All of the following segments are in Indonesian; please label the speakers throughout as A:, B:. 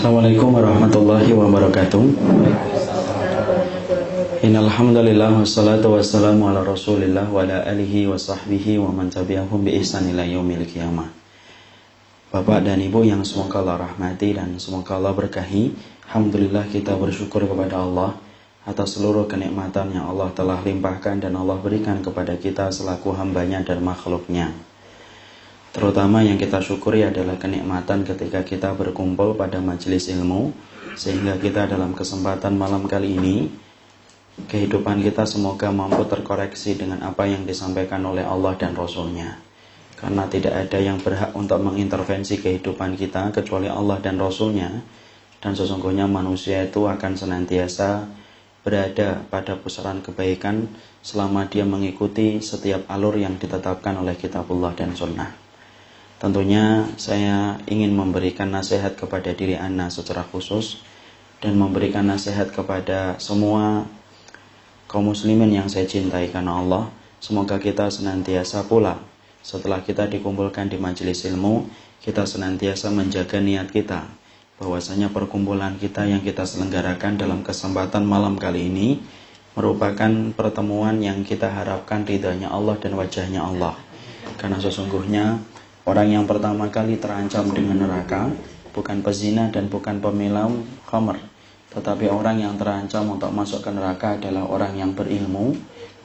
A: Assalamualaikum warahmatullahi wabarakatuh. Innal hamdalillah wassalatu wassalamu ala Rasulillah wa ala alihi wa sahbihi wa man tabi'ahum bi ihsan ila yaumil qiyamah. Bapak dan Ibu yang semoga Allah rahmati dan semoga Allah berkahi, alhamdulillah kita bersyukur kepada Allah atas seluruh kenikmatan yang Allah telah limpahkan dan Allah berikan kepada kita selaku hambanya dan makhluknya. Terutama yang kita syukuri adalah kenikmatan ketika kita berkumpul pada majelis ilmu, sehingga kita dalam kesempatan malam kali ini, kehidupan kita semoga mampu terkoreksi dengan apa yang disampaikan oleh Allah dan Rasul-Nya. Karena tidak ada yang berhak untuk mengintervensi kehidupan kita kecuali Allah dan Rasul-Nya, dan sesungguhnya manusia itu akan senantiasa berada pada pusaran kebaikan selama dia mengikuti setiap alur yang ditetapkan oleh Kitabullah dan Sunnah. Tentunya saya ingin memberikan nasihat kepada diri Anda secara khusus dan memberikan nasihat kepada semua kaum muslimin yang saya cintai karena Allah. Semoga kita senantiasa pula setelah kita dikumpulkan di majelis ilmu, kita senantiasa menjaga niat kita, bahwasanya perkumpulan kita yang kita selenggarakan dalam kesempatan malam kali ini merupakan pertemuan yang kita harapkan ridhanya Allah dan wajahnya Allah. Karena sesungguhnya orang yang pertama kali terancam dengan neraka bukan pezina dan bukan pemilau khamr, tetapi orang yang terancam untuk masuk ke neraka adalah orang yang berilmu,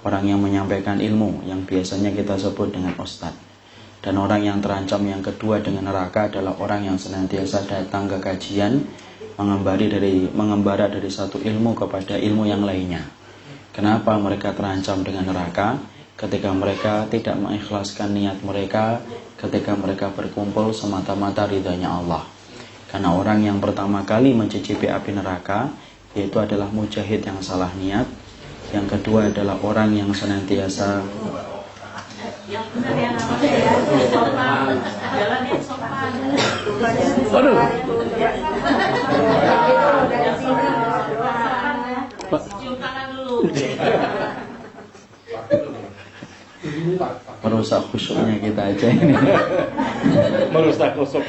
A: orang yang menyampaikan ilmu yang biasanya kita sebut dengan ustadz. Dan orang yang terancam yang kedua dengan neraka adalah orang yang senantiasa datang ke kajian, mengembara dari satu ilmu kepada ilmu yang lainnya. Kenapa mereka terancam dengan neraka? Ketika mereka tidak mengikhlaskan niat mereka, ketika mereka berkumpul semata-mata ridhanya Allah. Karena orang yang pertama kali mencicipi api neraka, yaitu adalah mujahid yang salah niat. Yang kedua adalah orang yang senantiasa merusak khusyuknya kita aja ini.
B: Merusak khusyuk.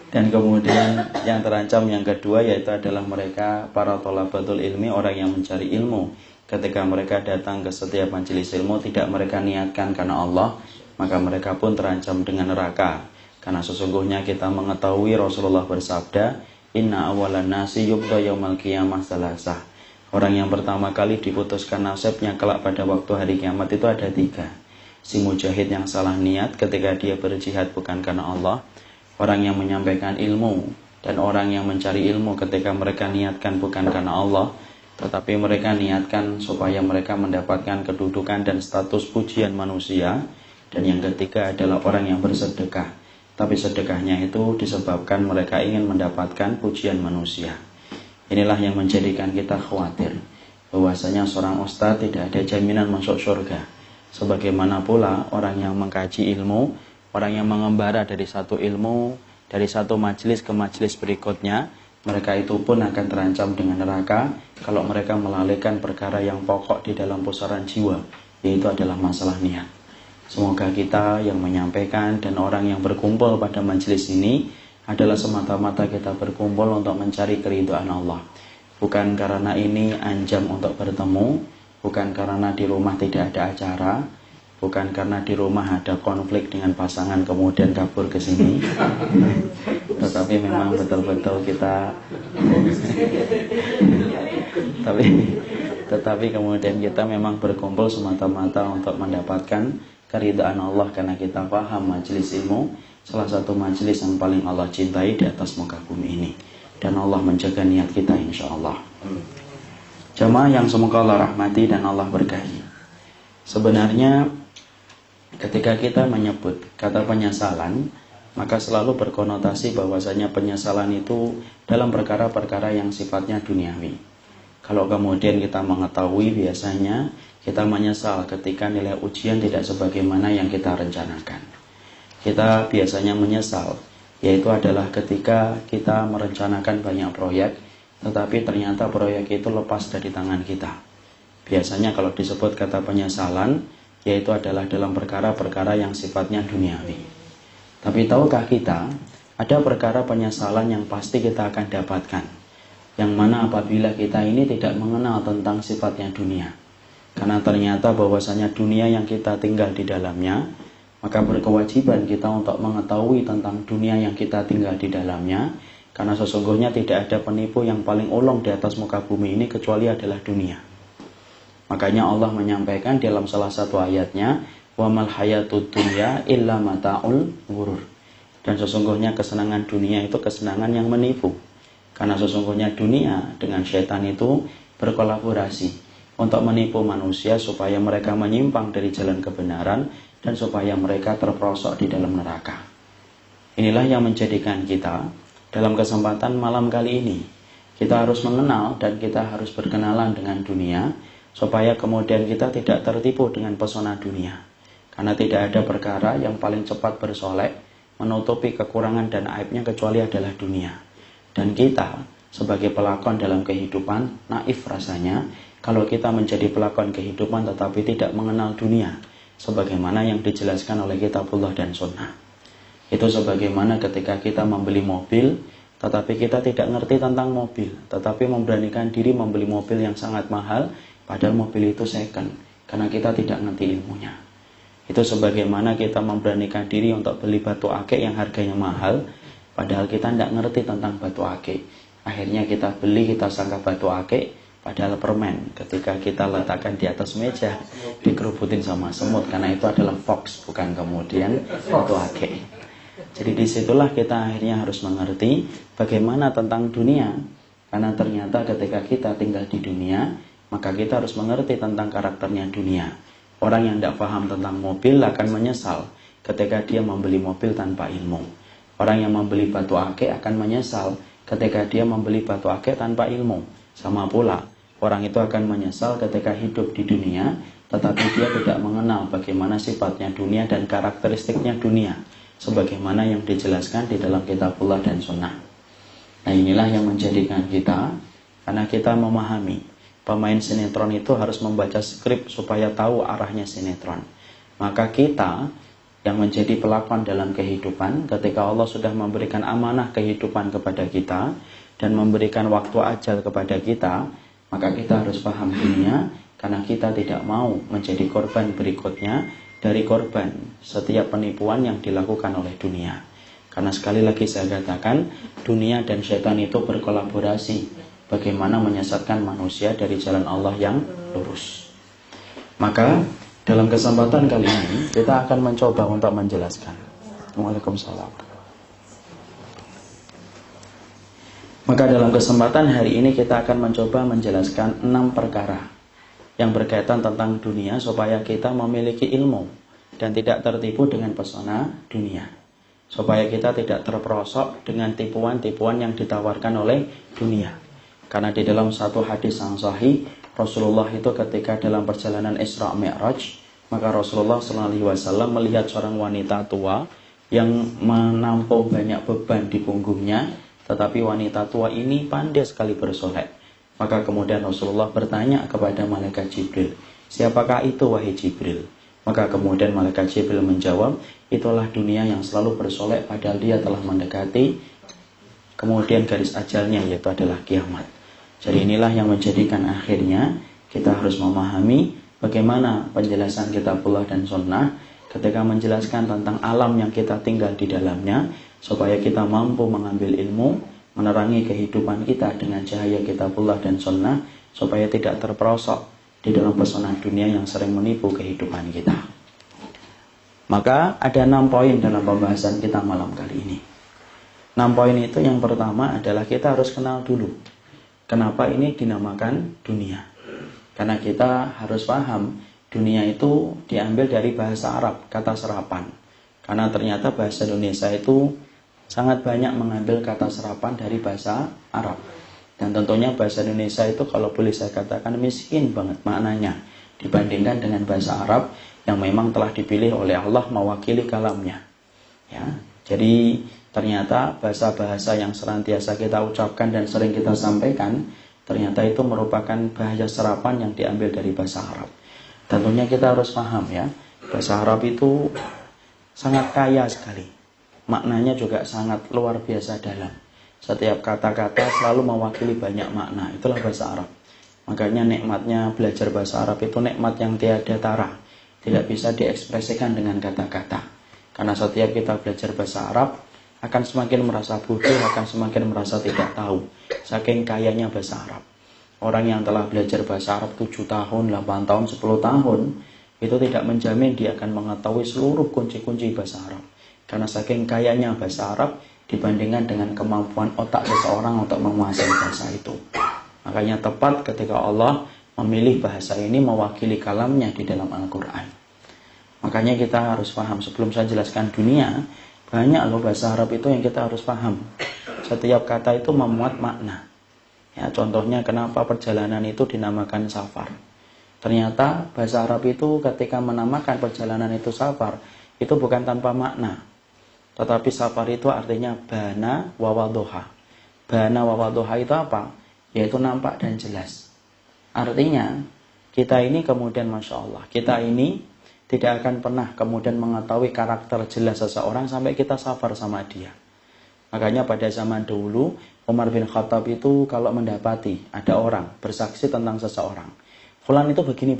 A: Dan kemudian yang terancam yang kedua yaitu adalah mereka para thalabatul ilmi, orang yang mencari ilmu. Ketika mereka datang ke setiap majelis ilmu tidak mereka niatkan karena Allah, maka mereka pun terancam dengan neraka. Karena sesungguhnya kita mengetahui Rasulullah bersabda, inna awalan nasi yubda yaumal qiyamah salasah. Orang yang pertama kali diputuskan nasibnya kelak pada waktu hari kiamat itu ada tiga. Si mujahid yang salah niat ketika dia berjihad bukan karena Allah, orang yang menyampaikan ilmu, dan orang yang mencari ilmu ketika mereka niatkan bukan karena Allah, tetapi mereka niatkan supaya mereka mendapatkan kedudukan dan status pujian manusia. Dan yang ketiga adalah orang yang bersedekah, tapi sedekahnya itu disebabkan mereka ingin mendapatkan pujian manusia. Inilah yang menjadikan kita khawatir bahwasanya seorang ustadz tidak ada jaminan masuk surga. Sebagaimana pula orang yang mengkaji ilmu, orang yang mengembara dari satu ilmu, dari satu majelis ke majelis berikutnya, mereka itu pun akan terancam dengan neraka kalau mereka melalaikan perkara yang pokok di dalam pusaran jiwa, yaitu adalah masalah niat. Semoga kita yang menyampaikan dan orang yang berkumpul pada majelis ini adalah semata-mata kita berkumpul untuk mencari keridhaan Allah. Bukan karena ini anjam untuk bertemu, bukan karena di rumah tidak ada acara, bukan karena di rumah ada konflik dengan pasangan kemudian kabur ke sini. Tetapi memang betul-betul kita tetapi kemudian kita memang berkumpul semata-mata untuk mendapatkan keridhaan Allah, karena kita paham majelis ilmu salah satu majelis yang paling Allah cintai di atas muka bumi ini, dan Allah menjaga niat kita insyaallah. Jamaah yang semoga Allah rahmati dan Allah berkahi. Sebenarnya ketika kita menyebut kata penyesalan, maka selalu berkonotasi bahwasanya penyesalan itu dalam perkara-perkara yang sifatnya duniawi. Kalau kemudian kita mengetahui biasanya kita menyesal ketika nilai ujian tidak sebagaimana yang kita rencanakan. Kita biasanya menyesal, yaitu adalah ketika kita merencanakan banyak proyek, tetapi ternyata proyek itu lepas dari tangan kita. Biasanya kalau disebut kata penyesalan, yaitu adalah dalam perkara-perkara yang sifatnya duniawi. Tapi tahukah kita ada perkara penyesalan yang pasti kita akan dapatkan, yang mana apabila kita ini tidak mengenal tentang sifatnya dunia. Karena ternyata bahwasanya dunia yang kita tinggal di dalamnya, maka berkewajiban kita untuk mengetahui tentang dunia yang kita tinggal di dalamnya. Karena sesungguhnya tidak ada penipu yang paling ulung di atas muka bumi ini kecuali adalah dunia. Makanya Allah menyampaikan dalam salah satu ayatnya, wa mal hayatud dunya illa mata'ul ghurur. Dan sesungguhnya kesenangan dunia itu kesenangan yang menipu. Karena sesungguhnya dunia dengan syaitan itu berkolaborasi untuk menipu manusia supaya mereka menyimpang dari jalan kebenaran dan supaya mereka terperosok di dalam neraka. Inilah yang menjadikan kita dalam kesempatan malam kali ini, kita harus mengenal dan kita harus berkenalan dengan dunia, supaya kemudian kita tidak tertipu dengan pesona dunia. Karena tidak ada perkara yang paling cepat bersolek, menutupi kekurangan dan aibnya kecuali adalah dunia. Dan kita sebagai pelakon dalam kehidupan, naif rasanya kalau kita menjadi pelakon kehidupan tetapi tidak mengenal dunia, sebagaimana yang dijelaskan oleh kitabullah dan sunnah. Itu sebagaimana ketika kita membeli mobil, tetapi kita tidak ngerti tentang mobil, tetapi memberanikan diri membeli mobil yang sangat mahal, padahal mobil itu second, karena kita tidak ngerti ilmunya. Itu sebagaimana kita memberanikan diri untuk beli batu akik yang harganya mahal, padahal kita tidak ngerti tentang batu akik. Akhirnya kita beli, kita sangka batu akik, padahal permen. Ketika kita letakkan di atas meja, dikerubutin sama semut, karena itu adalah fox, bukan kemudian batu akik. Jadi disitulah kita akhirnya harus mengerti bagaimana tentang dunia. Karena ternyata ketika kita tinggal di dunia, maka kita harus mengerti tentang karakternya dunia. Orang yang tidak paham tentang mobil akan menyesal ketika dia membeli mobil tanpa ilmu. Orang yang membeli batu akik akan menyesal ketika dia membeli batu akik tanpa ilmu. Sama pula, orang itu akan menyesal ketika hidup di dunia, tetapi dia tidak mengenal bagaimana sifatnya dunia dan karakteristiknya dunia, sebagaimana yang dijelaskan di dalam kitabullah dan sunnah. Nah, inilah yang menjadikan kita, karena kita memahami pemain sinetron itu harus membaca skrip supaya tahu arahnya sinetron. Maka kita yang menjadi pelakon dalam kehidupan, ketika Allah sudah memberikan amanah kehidupan kepada kita dan memberikan waktu ajal kepada kita, maka kita harus paham dunia, karena kita tidak mau menjadi korban berikutnya dari korban setiap penipuan yang dilakukan oleh dunia. Karena sekali lagi saya katakan, dunia dan syaitan itu berkolaborasi bagaimana menyesatkan manusia dari jalan Allah yang lurus. Maka dalam kesempatan kali ini kita akan mencoba untuk menjelaskan. Waalaikumsalam. Maka dalam kesempatan hari ini kita akan mencoba menjelaskan 6 perkara yang berkaitan tentang dunia supaya kita memiliki ilmu dan tidak tertipu dengan pesona dunia, supaya kita tidak terperosok dengan tipuan-tipuan yang ditawarkan oleh dunia. Karena di dalam satu hadis yang sahih, Rasulullah itu ketika dalam perjalanan Isra Mi'raj, maka Rasulullah SAW melihat seorang wanita tua yang menampung banyak beban di punggungnya, tetapi wanita tua ini pandai sekali bersolek. Maka kemudian Rasulullah bertanya kepada malaikat Jibril, siapakah itu wahai Jibril? Maka kemudian malaikat Jibril menjawab, itulah dunia yang selalu bersolek padahal dia telah mendekati kemudian garis ajalnya, yaitu adalah kiamat. Jadi inilah yang menjadikan akhirnya kita harus memahami bagaimana penjelasan kitabullah dan sunnah ketika menjelaskan tentang alam yang kita tinggal di dalamnya, supaya kita mampu mengambil ilmu, menerangi kehidupan kita dengan cahaya kitabullah dan sunnah, supaya tidak terperosok di dalam pesona dunia yang sering menipu kehidupan kita. Maka ada 6 poin dalam pembahasan kita malam kali ini. 6 poin itu yang pertama adalah kita harus kenal dulu kenapa ini dinamakan dunia. Karena kita harus paham dunia itu diambil dari bahasa Arab, kata serapan. Karena ternyata bahasa Indonesia itu sangat banyak mengambil kata serapan dari bahasa Arab. Dan tentunya bahasa Indonesia itu kalau boleh saya katakan miskin banget maknanya dibandingkan dengan bahasa Arab yang memang telah dipilih oleh Allah mewakili kalamnya. Ya, jadi ternyata bahasa-bahasa yang senantiasa kita ucapkan dan sering kita sampaikan, ternyata itu merupakan bahasa serapan yang diambil dari bahasa Arab. Tentunya kita harus paham ya, bahasa Arab itu sangat kaya sekali. maknanya juga sangat luar biasa dalam. Setiap kata-kata selalu mewakili banyak makna. Itulah bahasa Arab. Makanya nikmatnya belajar bahasa Arab itu nikmat yang tiada tara. Tidak bisa diekspresikan dengan kata-kata. Karena setiap kita belajar bahasa Arab akan semakin merasa bodoh, akan semakin merasa tidak tahu. Saking kayanya bahasa Arab. Orang yang telah belajar bahasa Arab 7 tahun, 8 tahun, 10 tahun, itu tidak menjamin dia akan mengetahui seluruh kunci-kunci bahasa Arab. Karena saking kayanya bahasa Arab dibandingkan dengan kemampuan otak seseorang untuk menguasai bahasa itu. Makanya tepat ketika Allah memilih bahasa ini mewakili kalamnya di dalam Al-Quran. Makanya kita harus paham. Sebelum saya jelaskan dunia, banyak loh bahasa Arab itu yang kita harus paham. Setiap kata itu memuat makna. Ya, contohnya kenapa perjalanan itu dinamakan safar. Ternyata bahasa Arab itu ketika menamakan perjalanan itu safar, itu bukan tanpa makna. Tetapi safar itu artinya bana wawadoha. Bana wawadoha itu apa? Yaitu nampak dan jelas. Artinya kita ini kemudian Masya Allah, kita ini tidak akan pernah kemudian mengetahui karakter jelas seseorang sampai kita safar sama dia. Makanya pada zaman dahulu Umar bin Khattab itu kalau mendapati ada orang bersaksi tentang seseorang, fulan itu begini.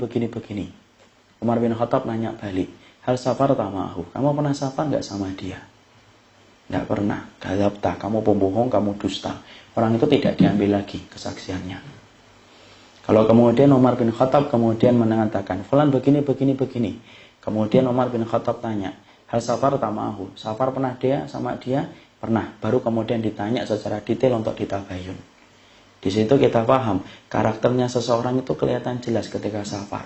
A: Umar bin Khattab nanya balik, hal safar tamahu, kamu pernah safar nggak sama dia? Nggak pernah. Gadzabta, kamu pembohong, kamu dusta. Orang itu tidak diambil lagi kesaksiannya. Kalau kemudian Umar bin Khattab kemudian mengatakan, fulan begini. Kemudian Umar bin Khattab tanya, hal safar tamahu, safar pernah dia sama dia? Pernah. Baru kemudian ditanya secara detail untuk ditabayun. Di situ kita paham, karakternya seseorang itu kelihatan jelas ketika safar.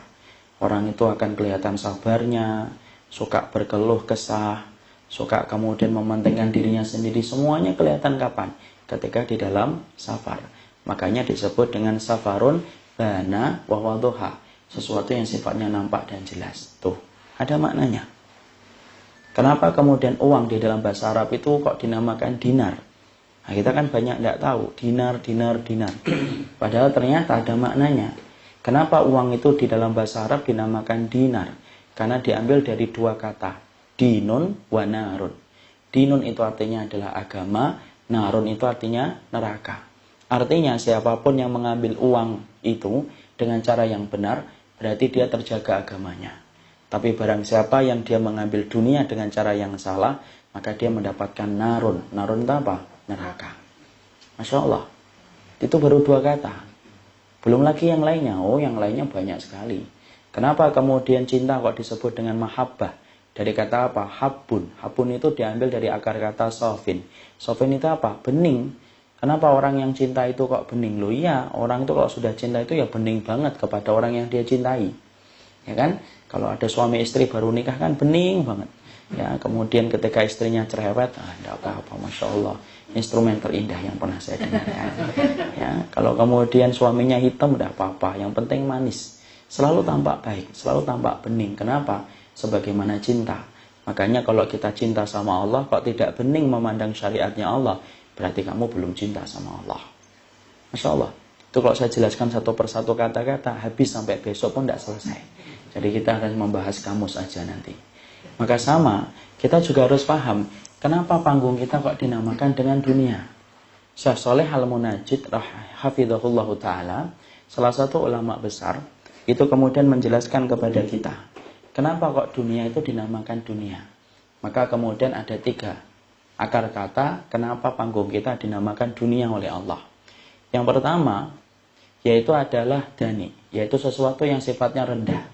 A: Orang itu akan kelihatan sabarnya, suka berkeluh kesah, suka kemudian mementingkan dirinya sendiri. Semuanya kelihatan kapan? Ketika di dalam safar. Makanya disebut dengan safarun bana wawadoha. Sesuatu yang sifatnya nampak dan jelas. Tuh, ada maknanya. Kenapa kemudian uang di dalam bahasa Arab itu kok dinamakan dinar? Nah, kita kan banyak tidak tahu. Dinar. Padahal ternyata ada maknanya. Kenapa uang itu di dalam bahasa Arab dinamakan dinar? Karena diambil dari dua kata. Dinun wa narun. Dinun itu artinya adalah agama. Narun itu artinya neraka. Artinya siapapun yang mengambil uang itu dengan cara yang benar, berarti dia terjaga agamanya. Tapi barang siapa yang dia mengambil dunia dengan cara yang salah, maka dia mendapatkan narun. Narun itu apa? Neraka. Masya Allah. Itu baru dua kata. Belum lagi yang lainnya. Oh, yang lainnya banyak sekali. Kenapa kemudian cinta kok disebut dengan mahabbah? Dari kata apa? Habbun. Habbun itu diambil dari akar kata sofin. Sofin itu apa? Bening. Kenapa orang yang cinta itu kok bening? Loh iya, orang itu kalau sudah cinta itu ya bening banget kepada orang yang dia cintai. Ya kan? Kalau ada suami istri baru nikah kan bening banget. Ya, kemudian ketika istrinya cerewet, enggak apa-apa, Masya Allah. Instrumen terindah yang pernah saya dengarkan. Ya, kalau kemudian suaminya hitam, enggak apa-apa. Yang penting manis. Selalu tampak baik, selalu tampak bening. Kenapa? Sebagaimana cinta. Makanya kalau kita cinta sama Allah, kok tidak bening memandang syariatnya Allah, berarti kamu belum cinta sama Allah. Masya Allah. Itu kalau saya jelaskan satu persatu kata-kata, habis sampai besok pun tidak selesai. Jadi kita akan membahas kamus aja nanti. Maka sama, kita juga harus paham, kenapa panggung kita kok dinamakan dengan dunia. Syekh Shalih Al-Munajjid hafizahullah ta'ala, salah satu ulama besar, itu kemudian menjelaskan kepada kita, kenapa kok dunia itu dinamakan dunia. Maka kemudian ada 3 akar kata, kenapa panggung kita dinamakan dunia oleh Allah. Yang pertama, yaitu adalah dani, yaitu sesuatu yang sifatnya rendah.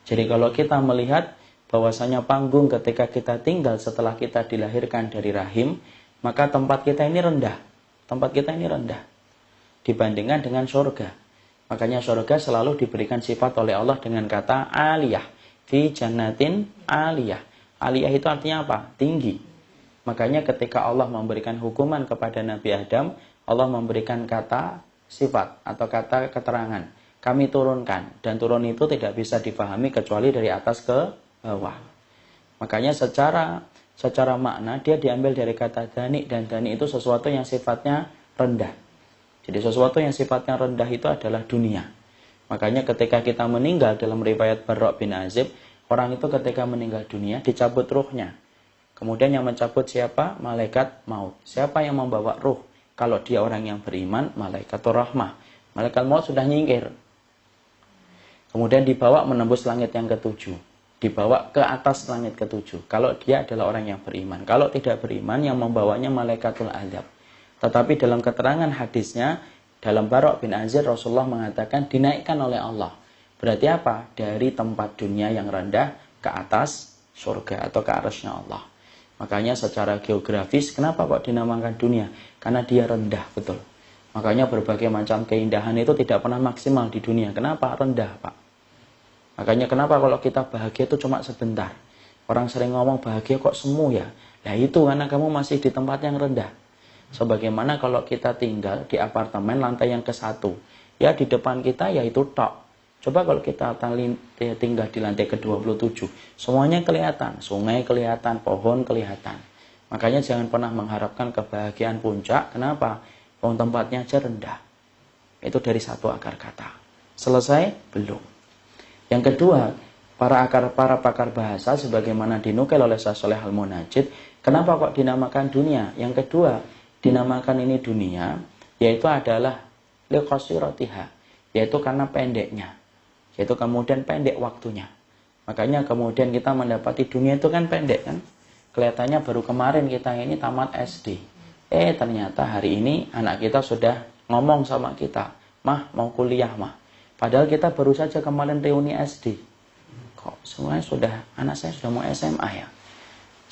A: Jadi kalau kita melihat bahwasanya panggung ketika kita tinggal setelah kita dilahirkan dari rahim, maka tempat kita ini rendah. Tempat kita ini rendah dibandingkan dengan surga. Makanya surga selalu diberikan sifat oleh Allah dengan kata aliyah. Fi jannatin aliyah. Aliyah itu artinya apa? Tinggi. Makanya ketika Allah memberikan hukuman kepada Nabi Adam, Allah memberikan kata sifat atau kata keterangan. Kami turunkan, dan turun itu tidak bisa dipahami kecuali dari atas ke bawah. Makanya secara makna dia diambil dari kata dani, dan dani itu sesuatu yang sifatnya rendah. Jadi sesuatu yang sifatnya rendah itu adalah dunia. Makanya ketika kita meninggal dalam riwayat Barra bin Azib, orang itu ketika meninggal dunia dicabut ruhnya. Kemudian yang mencabut siapa? Malaikat maut. Siapa yang membawa ruh? Kalau dia orang yang beriman, malaikatur rahmah. Malaikat maut sudah nyingkir. Kemudian dibawa menembus langit yang ketujuh. Dibawa ke atas langit ketujuh. Kalau dia adalah orang yang beriman. Kalau tidak beriman, yang membawanya malaikatul azab. Tetapi dalam keterangan hadisnya, dalam Bara' bin Azib, Rasulullah mengatakan dinaikkan oleh Allah. Berarti apa? Dari tempat dunia yang rendah ke atas surga atau ke arasnya Allah. Makanya secara geografis, kenapa kok dinamakan dunia? Karena dia rendah, betul. Makanya berbagai macam keindahan itu tidak pernah maksimal di dunia. Kenapa? Rendah, Pak. Makanya kenapa kalau kita bahagia itu cuma sebentar. Orang sering ngomong bahagia kok semu ya. Nah itu karena kamu masih di tempat yang rendah. Sebagaimana kalau kita tinggal di apartemen lantai yang ke-1. Ya di depan kita ya itu tok. Coba kalau kita tinggal di lantai ke-27, semuanya kelihatan, sungai kelihatan, pohon kelihatan. Makanya jangan pernah mengharapkan kebahagiaan puncak. Kenapa? Tempatnya aja rendah. Itu dari satu akar kata. Selesai? Belum. Yang kedua, para pakar bahasa sebagaimana dinukil oleh Syekh Shalih Al-Munajjid, kenapa kok dinamakan dunia? Yang kedua, dinamakan ini dunia, yaitu adalah liqasiratiha, yaitu karena pendeknya. Yaitu kemudian pendek waktunya. Makanya kemudian kita mendapati dunia itu kan pendek kan. Kelihatannya baru kemarin kita ini tamat SD. Ternyata hari ini anak kita sudah ngomong sama kita, "Mah, mau kuliah, Mah." Padahal kita baru saja kemarin reuni SD. Kok semuanya sudah, anak saya sudah mau SMA ya.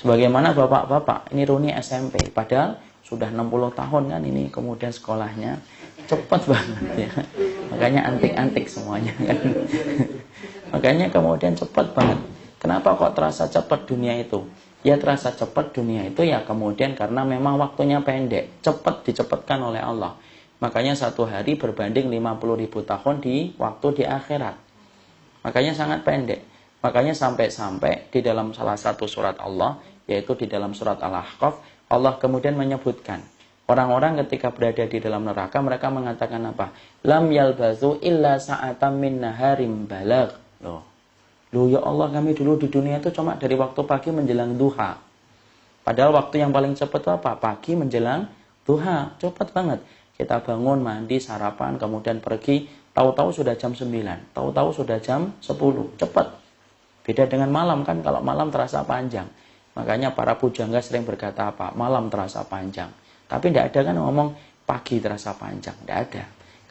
A: Sebagaimana bapak-bapak, ini reuni SMP. Padahal sudah 60 tahun kan ini kemudian sekolahnya. Cepat banget ya. Makanya antik-antik semuanya kan. Makanya kemudian cepat banget. Kenapa kok terasa cepat dunia itu? Ya terasa cepat dunia itu ya kemudian karena memang waktunya pendek. Cepat dicepatkan oleh Allah. Makanya satu hari berbanding 50.000 tahun di waktu di akhirat. Makanya sangat pendek. Makanya sampai-sampai di dalam salah satu surat Allah, yaitu di dalam surat Al-Ahqaf, Allah kemudian menyebutkan orang-orang ketika berada di dalam neraka, mereka mengatakan apa? Lam yalbazu illa sa'atam min naharim balagh. Loh ya Allah, kami dulu di dunia itu cuma dari waktu pagi menjelang duha. Padahal waktu yang paling cepat itu apa? Pagi menjelang duha. Cepat banget. Kita bangun, mandi, sarapan, kemudian pergi. Tahu-tahu sudah jam 9. Tahu-tahu sudah jam 10. Cepat. Beda dengan malam kan. Kalau malam terasa panjang. Makanya para pujangga sering berkata apa? Malam terasa panjang. Tapi tidak ada kan ngomong pagi terasa panjang. Tidak ada.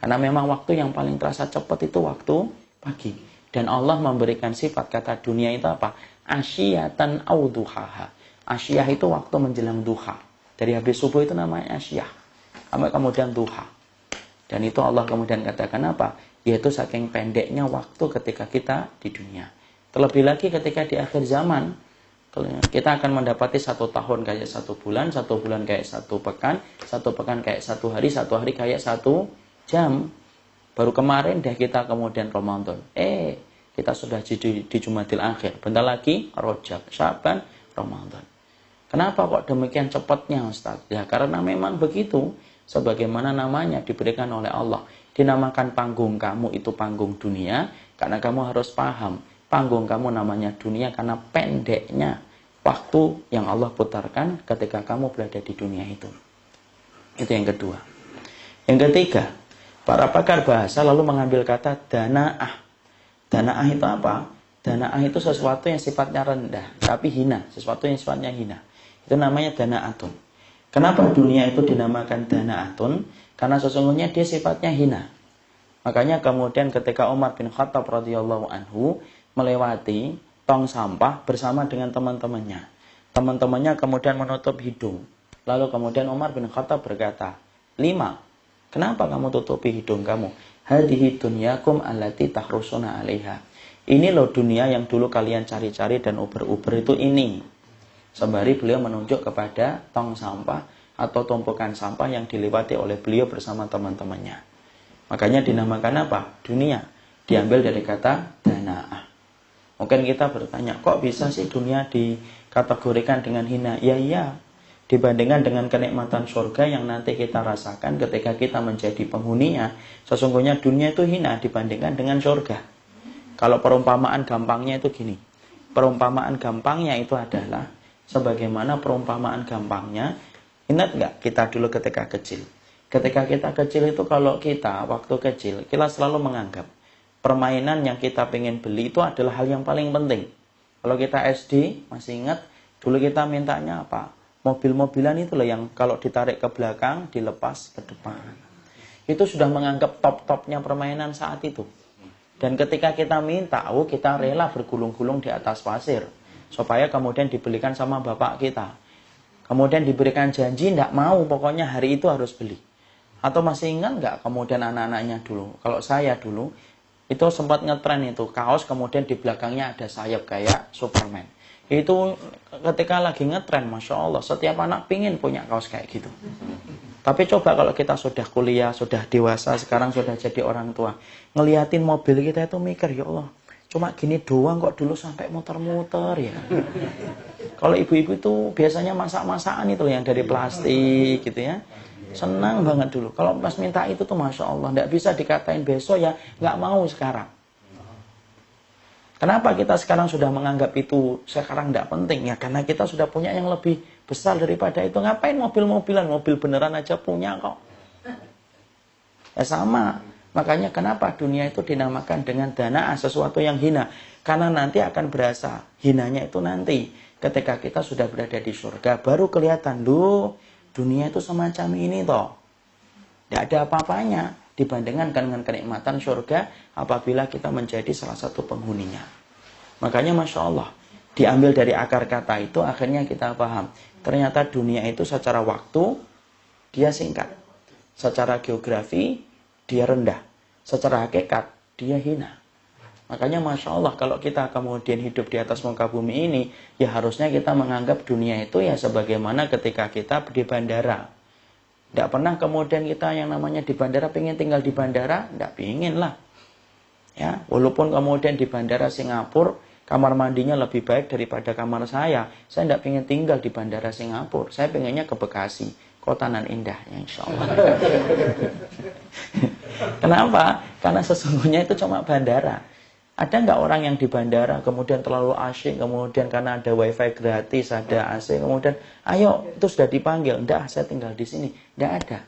A: Karena memang waktu yang paling terasa cepat itu waktu pagi. Dan Allah memberikan sifat kata dunia itu apa? Asyiyatan au duhaha. Asyiyah itu waktu menjelang duha. Dari habis subuh itu namanya asyiyah. Sampai kemudian duha. Dan itu Allah kemudian katakan apa? Yaitu saking pendeknya waktu ketika kita di dunia. Terlebih lagi ketika di akhir zaman. Kita akan mendapati 1 tahun kayak 1 bulan, 1 bulan kayak 1 pekan, 1 pekan kayak 1 hari, 1 hari kayak 1 jam. Baru kemarin deh kita kemudian Ramadan. Kita sudah di Jumadil Akhir. Bentar lagi Rajab, Syaban, Ramadan. Kenapa kok demikian cepatnya Ustaz? Ya karena memang begitu. Sebagaimana namanya diberikan oleh Allah. Dinamakan panggung kamu itu panggung dunia. Karena kamu harus paham. Panggung kamu namanya dunia karena pendeknya waktu yang Allah putarkan ketika kamu berada di dunia itu. Itu yang kedua. Yang ketiga, para pakar bahasa lalu mengambil kata dana'ah. Dana'ah itu apa? Dana'ah itu sesuatu yang sifatnya rendah, tapi hina. Sesuatu yang sifatnya hina. Itu namanya dana'atun. Kenapa dunia itu dinamakan dana'atun? Karena sesungguhnya dia sifatnya hina. Makanya kemudian ketika Umar bin Khattab radhiyallahu anhu melewati tong sampah bersama dengan teman-temannya. Teman-temannya kemudian menutup hidung. Lalu kemudian Umar bin Khattab berkata, 5. Kenapa kamu tutupi hidung kamu? Hadhihi dunyakum allati tahrusuna 'alaiha. Ini loh dunia yang dulu kalian cari-cari dan uber-uber itu ini. Sembari beliau menunjuk kepada tong sampah atau tumpukan sampah yang dilewati oleh beliau bersama teman-temannya. Makanya dinamakan apa? Dunia. Diambil dari kata dana'ah. Mungkin kita bertanya, kok bisa sih dunia dikategorikan dengan hina? Ya iya, dibandingkan dengan kenikmatan surga yang nanti kita rasakan ketika kita menjadi penghuninya, sesungguhnya dunia itu hina dibandingkan dengan surga. Kalau perumpamaan gampangnya itu gini, perumpamaan gampangnya itu adalah Sebagaimana perumpamaan gampangnya, ingat nggak kita dulu ketika kecil? Ketika kita kecil itu kalau kita waktu kecil, kita selalu menganggap permainan yang kita pengen beli itu adalah hal yang paling penting. Kalau kita SD, masih ingat, dulu kita mintanya apa? Mobil-mobilan itu loh yang kalau ditarik ke belakang, dilepas ke depan. Itu sudah menganggap top-topnya permainan saat itu. Dan ketika kita minta, kita rela bergulung-gulung di atas pasir. Supaya kemudian dibelikan sama bapak kita. Kemudian diberikan janji, tidak mau, pokoknya hari itu harus beli. Atau masih ingat nggak kemudian anak-anaknya dulu? Kalau saya dulu, itu sempat ngetren itu, kaos kemudian di belakangnya ada sayap kayak Superman. Itu ketika lagi ngetren, Masya Allah, setiap anak pingin punya kaos kayak gitu. Tapi coba kalau kita sudah kuliah, sudah dewasa, sekarang sudah jadi orang tua, ngeliatin mobil kita itu mikir, ya Allah, cuma gini doang kok dulu sampai muter-muter ya. Kalau ibu-ibu itu biasanya masak-masakan itu yang dari plastik gitu ya. Senang banget dulu. Kalau pas minta itu tuh Masya Allah, tidak bisa dikatain besok ya, nggak mau sekarang. Kenapa kita sekarang sudah menganggap itu sekarang tidak penting? Ya karena kita sudah punya yang lebih besar daripada itu. Ngapain mobil-mobilan? Mobil beneran aja punya kok. Ya sama. Makanya kenapa dunia itu dinamakan dengan danaan, sesuatu yang hina. Karena nanti akan berasa hinanya itu nanti. Ketika kita sudah berada di surga, baru kelihatan, loh, dunia itu semacam ini toh. Tidak ada apa-apanya dibandingkan dengan kenikmatan surga apabila kita menjadi salah satu penghuninya. Makanya Masya Allah, diambil dari akar kata itu akhirnya kita paham. Ternyata dunia itu secara waktu dia singkat. Secara geografi dia rendah. Secara hakikat dia hina. Makanya Masya Allah kalau kita kemudian hidup di atas muka bumi ini, ya harusnya kita menganggap dunia itu ya sebagaimana ketika kita di bandara. Tidak pernah kemudian kita yang namanya di bandara pengen tinggal di bandara, tidak pengen lah. Ya, walaupun kemudian di bandara Singapura kamar mandinya lebih baik daripada kamar saya tidak pengen tinggal di bandara Singapura. Saya pengennya ke Bekasi, kota nan indah, ya insya Allah. Kenapa? Karena sesungguhnya itu cuma bandara. Ada nggak orang yang di bandara kemudian terlalu asyik, kemudian karena ada wifi gratis, ada AC, kemudian ayo itu sudah dipanggil, enggak saya tinggal di sini, enggak ada.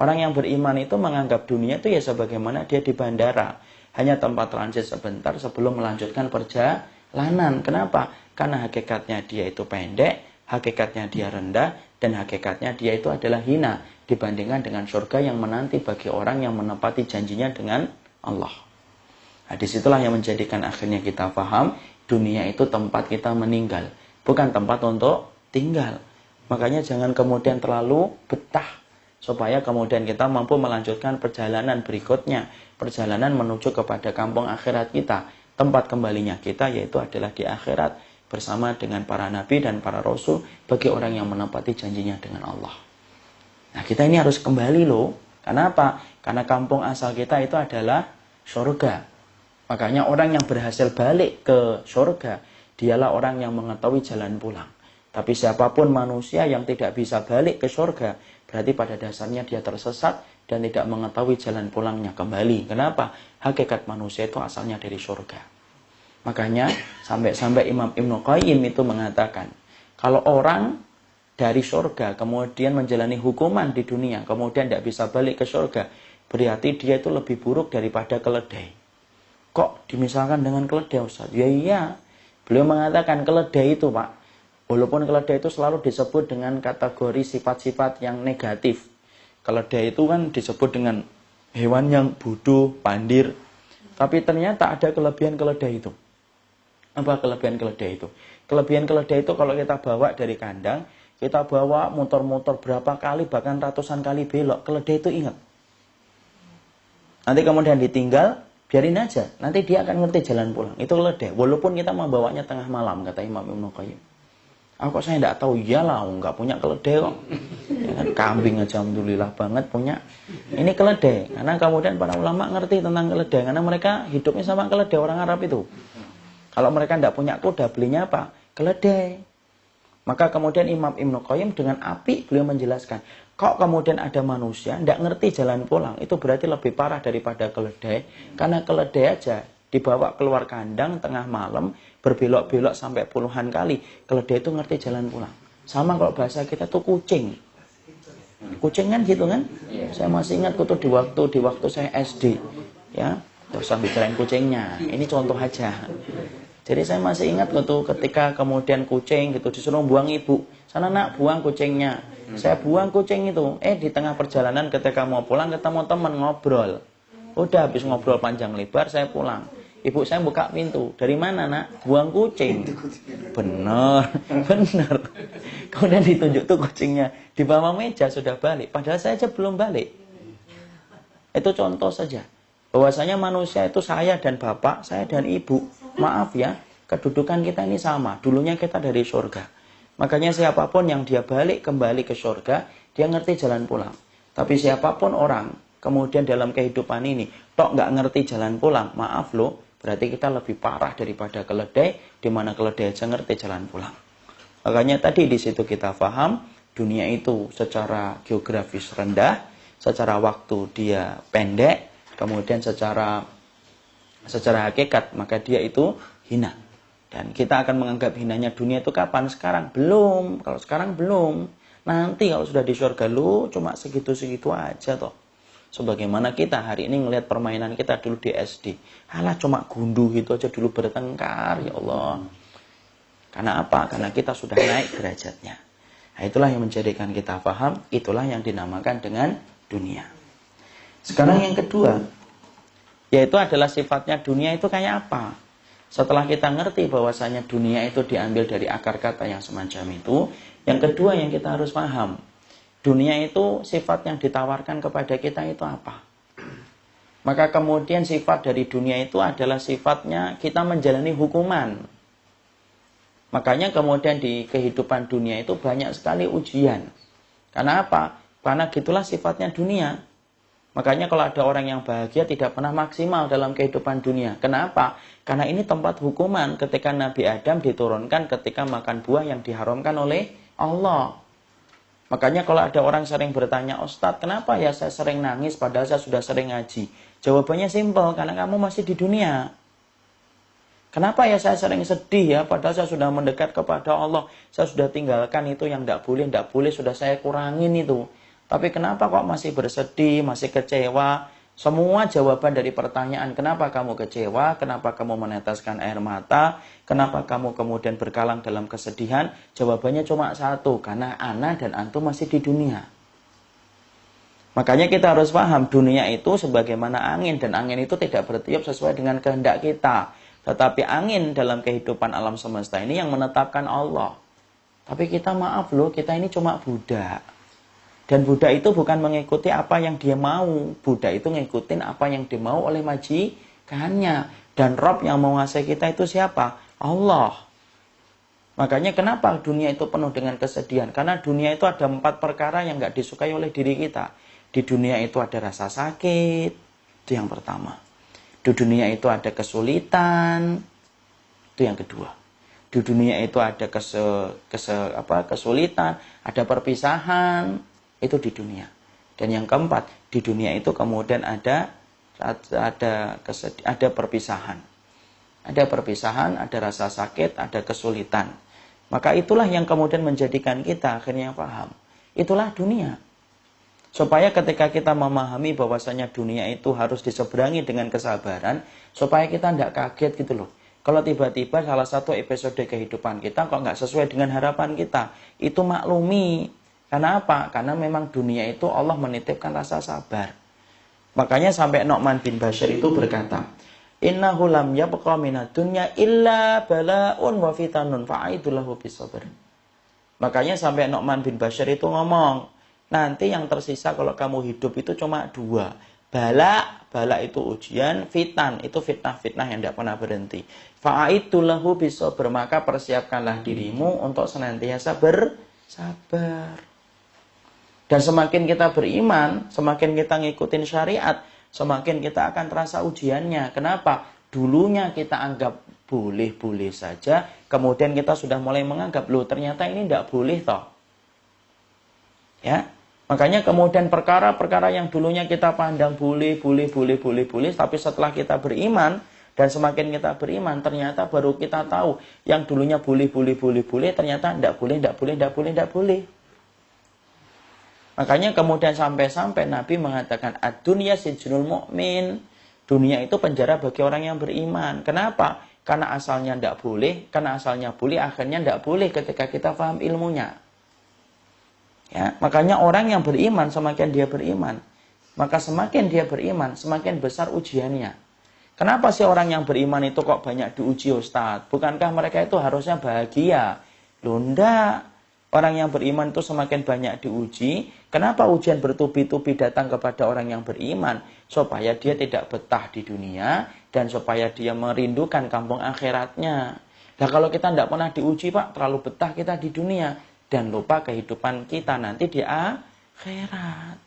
A: Orang yang beriman itu menganggap dunia itu ya sebagaimana dia di bandara, hanya tempat transit sebentar sebelum melanjutkan perjalanan. Kenapa? Karena hakikatnya dia itu pendek, hakikatnya dia rendah, dan hakikatnya dia itu adalah hina dibandingkan dengan surga yang menanti bagi orang yang menepati janjinya dengan Allah. Nah, disitulah yang menjadikan akhirnya kita paham dunia itu tempat kita meninggal, bukan tempat untuk tinggal. Makanya jangan kemudian terlalu betah, supaya kemudian kita mampu melanjutkan perjalanan berikutnya, perjalanan menuju kepada kampung akhirat kita. Tempat kembalinya kita yaitu adalah di akhirat, bersama dengan para nabi dan para rasul bagi orang yang menepati janjinya dengan Allah. Nah kita ini harus kembali loh. Kenapa? Karena kampung asal kita itu adalah surga. Makanya orang yang berhasil balik ke surga, dialah orang yang mengetahui jalan pulang. Tapi siapapun manusia yang tidak bisa balik ke surga, berarti pada dasarnya dia tersesat dan tidak mengetahui jalan pulangnya kembali. Kenapa? Hakikat manusia itu asalnya dari surga. Makanya sampai-sampai Imam Ibnu Qayyim itu mengatakan, kalau orang dari surga kemudian menjalani hukuman di dunia, kemudian tidak bisa balik ke surga, berarti dia itu lebih buruk daripada keledai. Kok dimisalkan dengan keledai Ustaz? Ya iya. Beliau mengatakan keledai itu Pak, walaupun keledai itu selalu disebut dengan kategori sifat-sifat yang negatif. Keledai itu kan disebut dengan hewan yang bodoh, pandir. Tapi ternyata ada kelebihan keledai itu. Apa kelebihan keledai itu? Kelebihan keledai itu kalau kita bawa dari kandang, kita bawa motor-motor berapa kali, bahkan ratusan kali belok, keledai itu ingat. Nanti kemudian ditinggal, biarin aja, nanti dia akan ngerti jalan pulang. Itu keledai, walaupun kita membawanya tengah malam, kata Imam Ibnu Qayyim. Kok saya tidak tahu, iyalah, nggak punya keledai kok. Ya kan, kambing aja alhamdulillah banget punya. Ini keledai, karena kemudian para ulama ngerti tentang keledai, karena mereka hidupnya sama keledai orang Arab itu. Kalau mereka tidak punya kuda, belinya apa? Keledai. Maka kemudian Imam Ibnu Qayyim dengan apik beliau menjelaskan, kok kemudian ada manusia tidak ngerti jalan pulang, itu berarti lebih parah daripada keledai. Karena keledai aja dibawa keluar kandang tengah malam, berbelok-belok sampai puluhan kali, keledai itu ngerti jalan pulang. Sama kalau bahasa kita tuh kucing. Kucing kan gitu kan? Saya masih ingat tuh di waktu saya SD, ya. Terus sambil bicarain kucingnya. Ini contoh aja. Jadi saya masih ingat tuh ketika kemudian kucing gitu disuruh buang ibu. Sana nak, buang kucingnya. Saya buang kucing itu. Di tengah perjalanan ketika mau pulang ketemu teman ngobrol. Udah habis ngobrol panjang lebar saya pulang. Ibu saya buka pintu. Dari mana nak? Buang kucing. Bener. Kemudian ditunjuk tuh kucingnya. Di bawah meja sudah balik. Padahal saya aja belum balik. Itu contoh saja. Bahwasanya manusia itu saya dan bapak, saya dan ibu. Maaf ya, kedudukan kita ini sama. Dulunya kita dari surga. Makanya siapapun yang dia balik kembali ke surga, dia ngerti jalan pulang. Tapi siapapun orang, kemudian dalam kehidupan ini, tok nggak ngerti jalan pulang, maaf loh, berarti kita lebih parah daripada keledai, di mana keledai aja ngerti jalan pulang. Makanya tadi di situ kita paham, dunia itu secara geografis rendah, secara waktu dia pendek, kemudian secara hakikat maka dia itu hina. Dan kita akan menganggap hinanya dunia itu kapan? Sekarang belum. Kalau sekarang belum. Nanti kalau sudah di surga lu cuma segitu-segitu aja toh. Sebagaimana kita hari ini ngelihat permainan kita dulu di SD. Alah cuma gunduh itu aja dulu bertengkar, ya Allah. Karena apa? Karena kita sudah naik derajatnya. Nah, itulah yang menjadikan kita paham, itulah yang dinamakan dengan dunia. Sekarang yang kedua, yaitu adalah sifatnya dunia itu kayak apa? Setelah kita ngerti bahwasanya dunia itu diambil dari akar kata yang semacam itu, yang kedua yang kita harus paham, dunia itu sifat yang ditawarkan kepada kita itu apa? Maka kemudian sifat dari dunia itu adalah sifatnya kita menjalani hukuman. Makanya kemudian di kehidupan dunia itu banyak sekali ujian. Karena apa? Karena gitulah sifatnya dunia. Makanya kalau ada orang yang bahagia tidak pernah maksimal dalam kehidupan dunia. Kenapa? Karena ini tempat hukuman ketika Nabi Adam diturunkan ketika makan buah yang diharamkan oleh Allah. Makanya kalau ada orang sering bertanya, Ustadz kenapa ya saya sering nangis padahal saya sudah sering ngaji? Jawabannya simpel, karena kamu masih di dunia. Kenapa ya saya sering sedih ya padahal saya sudah mendekat kepada Allah. Saya sudah tinggalkan itu yang tidak boleh, sudah saya kurangin itu. Tapi kenapa kok masih bersedih, masih kecewa? Semua jawaban dari pertanyaan, kenapa kamu kecewa, kenapa kamu meneteskan air mata, kenapa kamu kemudian berkalang dalam kesedihan, jawabannya cuma satu, karena ana dan antum masih di dunia. Makanya kita harus paham, dunia itu sebagaimana angin, dan angin itu tidak bertiup sesuai dengan kehendak kita. Tetapi angin dalam kehidupan alam semesta ini yang menetapkan Allah. Tapi kita maaf loh, kita ini cuma budak. Dan budak itu bukan mengikuti apa yang dia mau. Budak itu ngikutin apa yang dimau oleh majikannya. Dan Rob yang menguasai kita itu siapa? Allah. Makanya kenapa dunia itu penuh dengan kesedihan? Karena dunia itu ada 4 perkara yang gak disukai oleh diri kita. Di dunia itu ada rasa sakit. Itu yang pertama. Di dunia itu ada kesulitan. Itu yang kedua. Di dunia itu ada kesulitan. Ada perpisahan. Itu di dunia. Dan yang keempat, di dunia itu kemudian ada perpisahan. Ada perpisahan, ada rasa sakit, ada kesulitan. Maka itulah yang kemudian menjadikan kita akhirnya paham. Itulah dunia. Supaya ketika kita memahami bahwasanya dunia itu harus diseberangi dengan kesabaran, supaya kita tidak kaget gitu loh. Kalau tiba-tiba salah satu episode kehidupan kita kok nggak sesuai dengan harapan kita, itu maklumi. Karena apa? Karena memang dunia itu Allah menitipkan rasa sabar. Makanya sampai Nu'man bin Bashir itu berkata, Innahu lam yabqa minad dunya illa bala'un wa fitanun fa'idullahu bisabr. Makanya sampai Nu'man bin Bashir itu ngomong, nanti yang tersisa kalau kamu hidup itu cuma 2. Bala itu ujian, fitan itu fitnah-fitnah yang tidak pernah berhenti. Fa'idullahu bisabr, maka persiapkanlah dirimu untuk senantiasa bersabar. Dan semakin kita beriman, semakin kita ngikutin syariat, semakin kita akan terasa ujiannya. Kenapa? Dulunya kita anggap boleh-boleh saja, kemudian kita sudah mulai menganggap, loh ternyata ini tidak boleh toh. Ya, makanya kemudian perkara-perkara yang dulunya kita pandang boleh, tapi setelah kita beriman, Dan semakin kita beriman, ternyata baru kita tahu yang dulunya boleh, ternyata tidak boleh. Makanya kemudian sampai-sampai Nabi mengatakan ad-dunya sijnul mu'min. Dunia itu penjara bagi orang yang beriman. Kenapa? Karena asalnya tidak boleh, karena asalnya boleh, akhirnya tidak boleh ketika kita paham ilmunya. Ya, makanya orang yang beriman, semakin dia beriman, maka semakin dia beriman, semakin besar ujiannya. Kenapa sih orang yang beriman itu kok banyak diuji, Ustadz? Bukankah mereka itu harusnya bahagia? Loh, enggak. Orang yang beriman itu semakin banyak diuji. Kenapa ujian bertubi-tubi datang kepada orang yang beriman? Supaya dia tidak betah di dunia dan supaya dia merindukan kampung akhiratnya. Nah, kalau kita tidak pernah diuji, Pak, terlalu betah kita di dunia dan lupa kehidupan kita nanti di akhirat.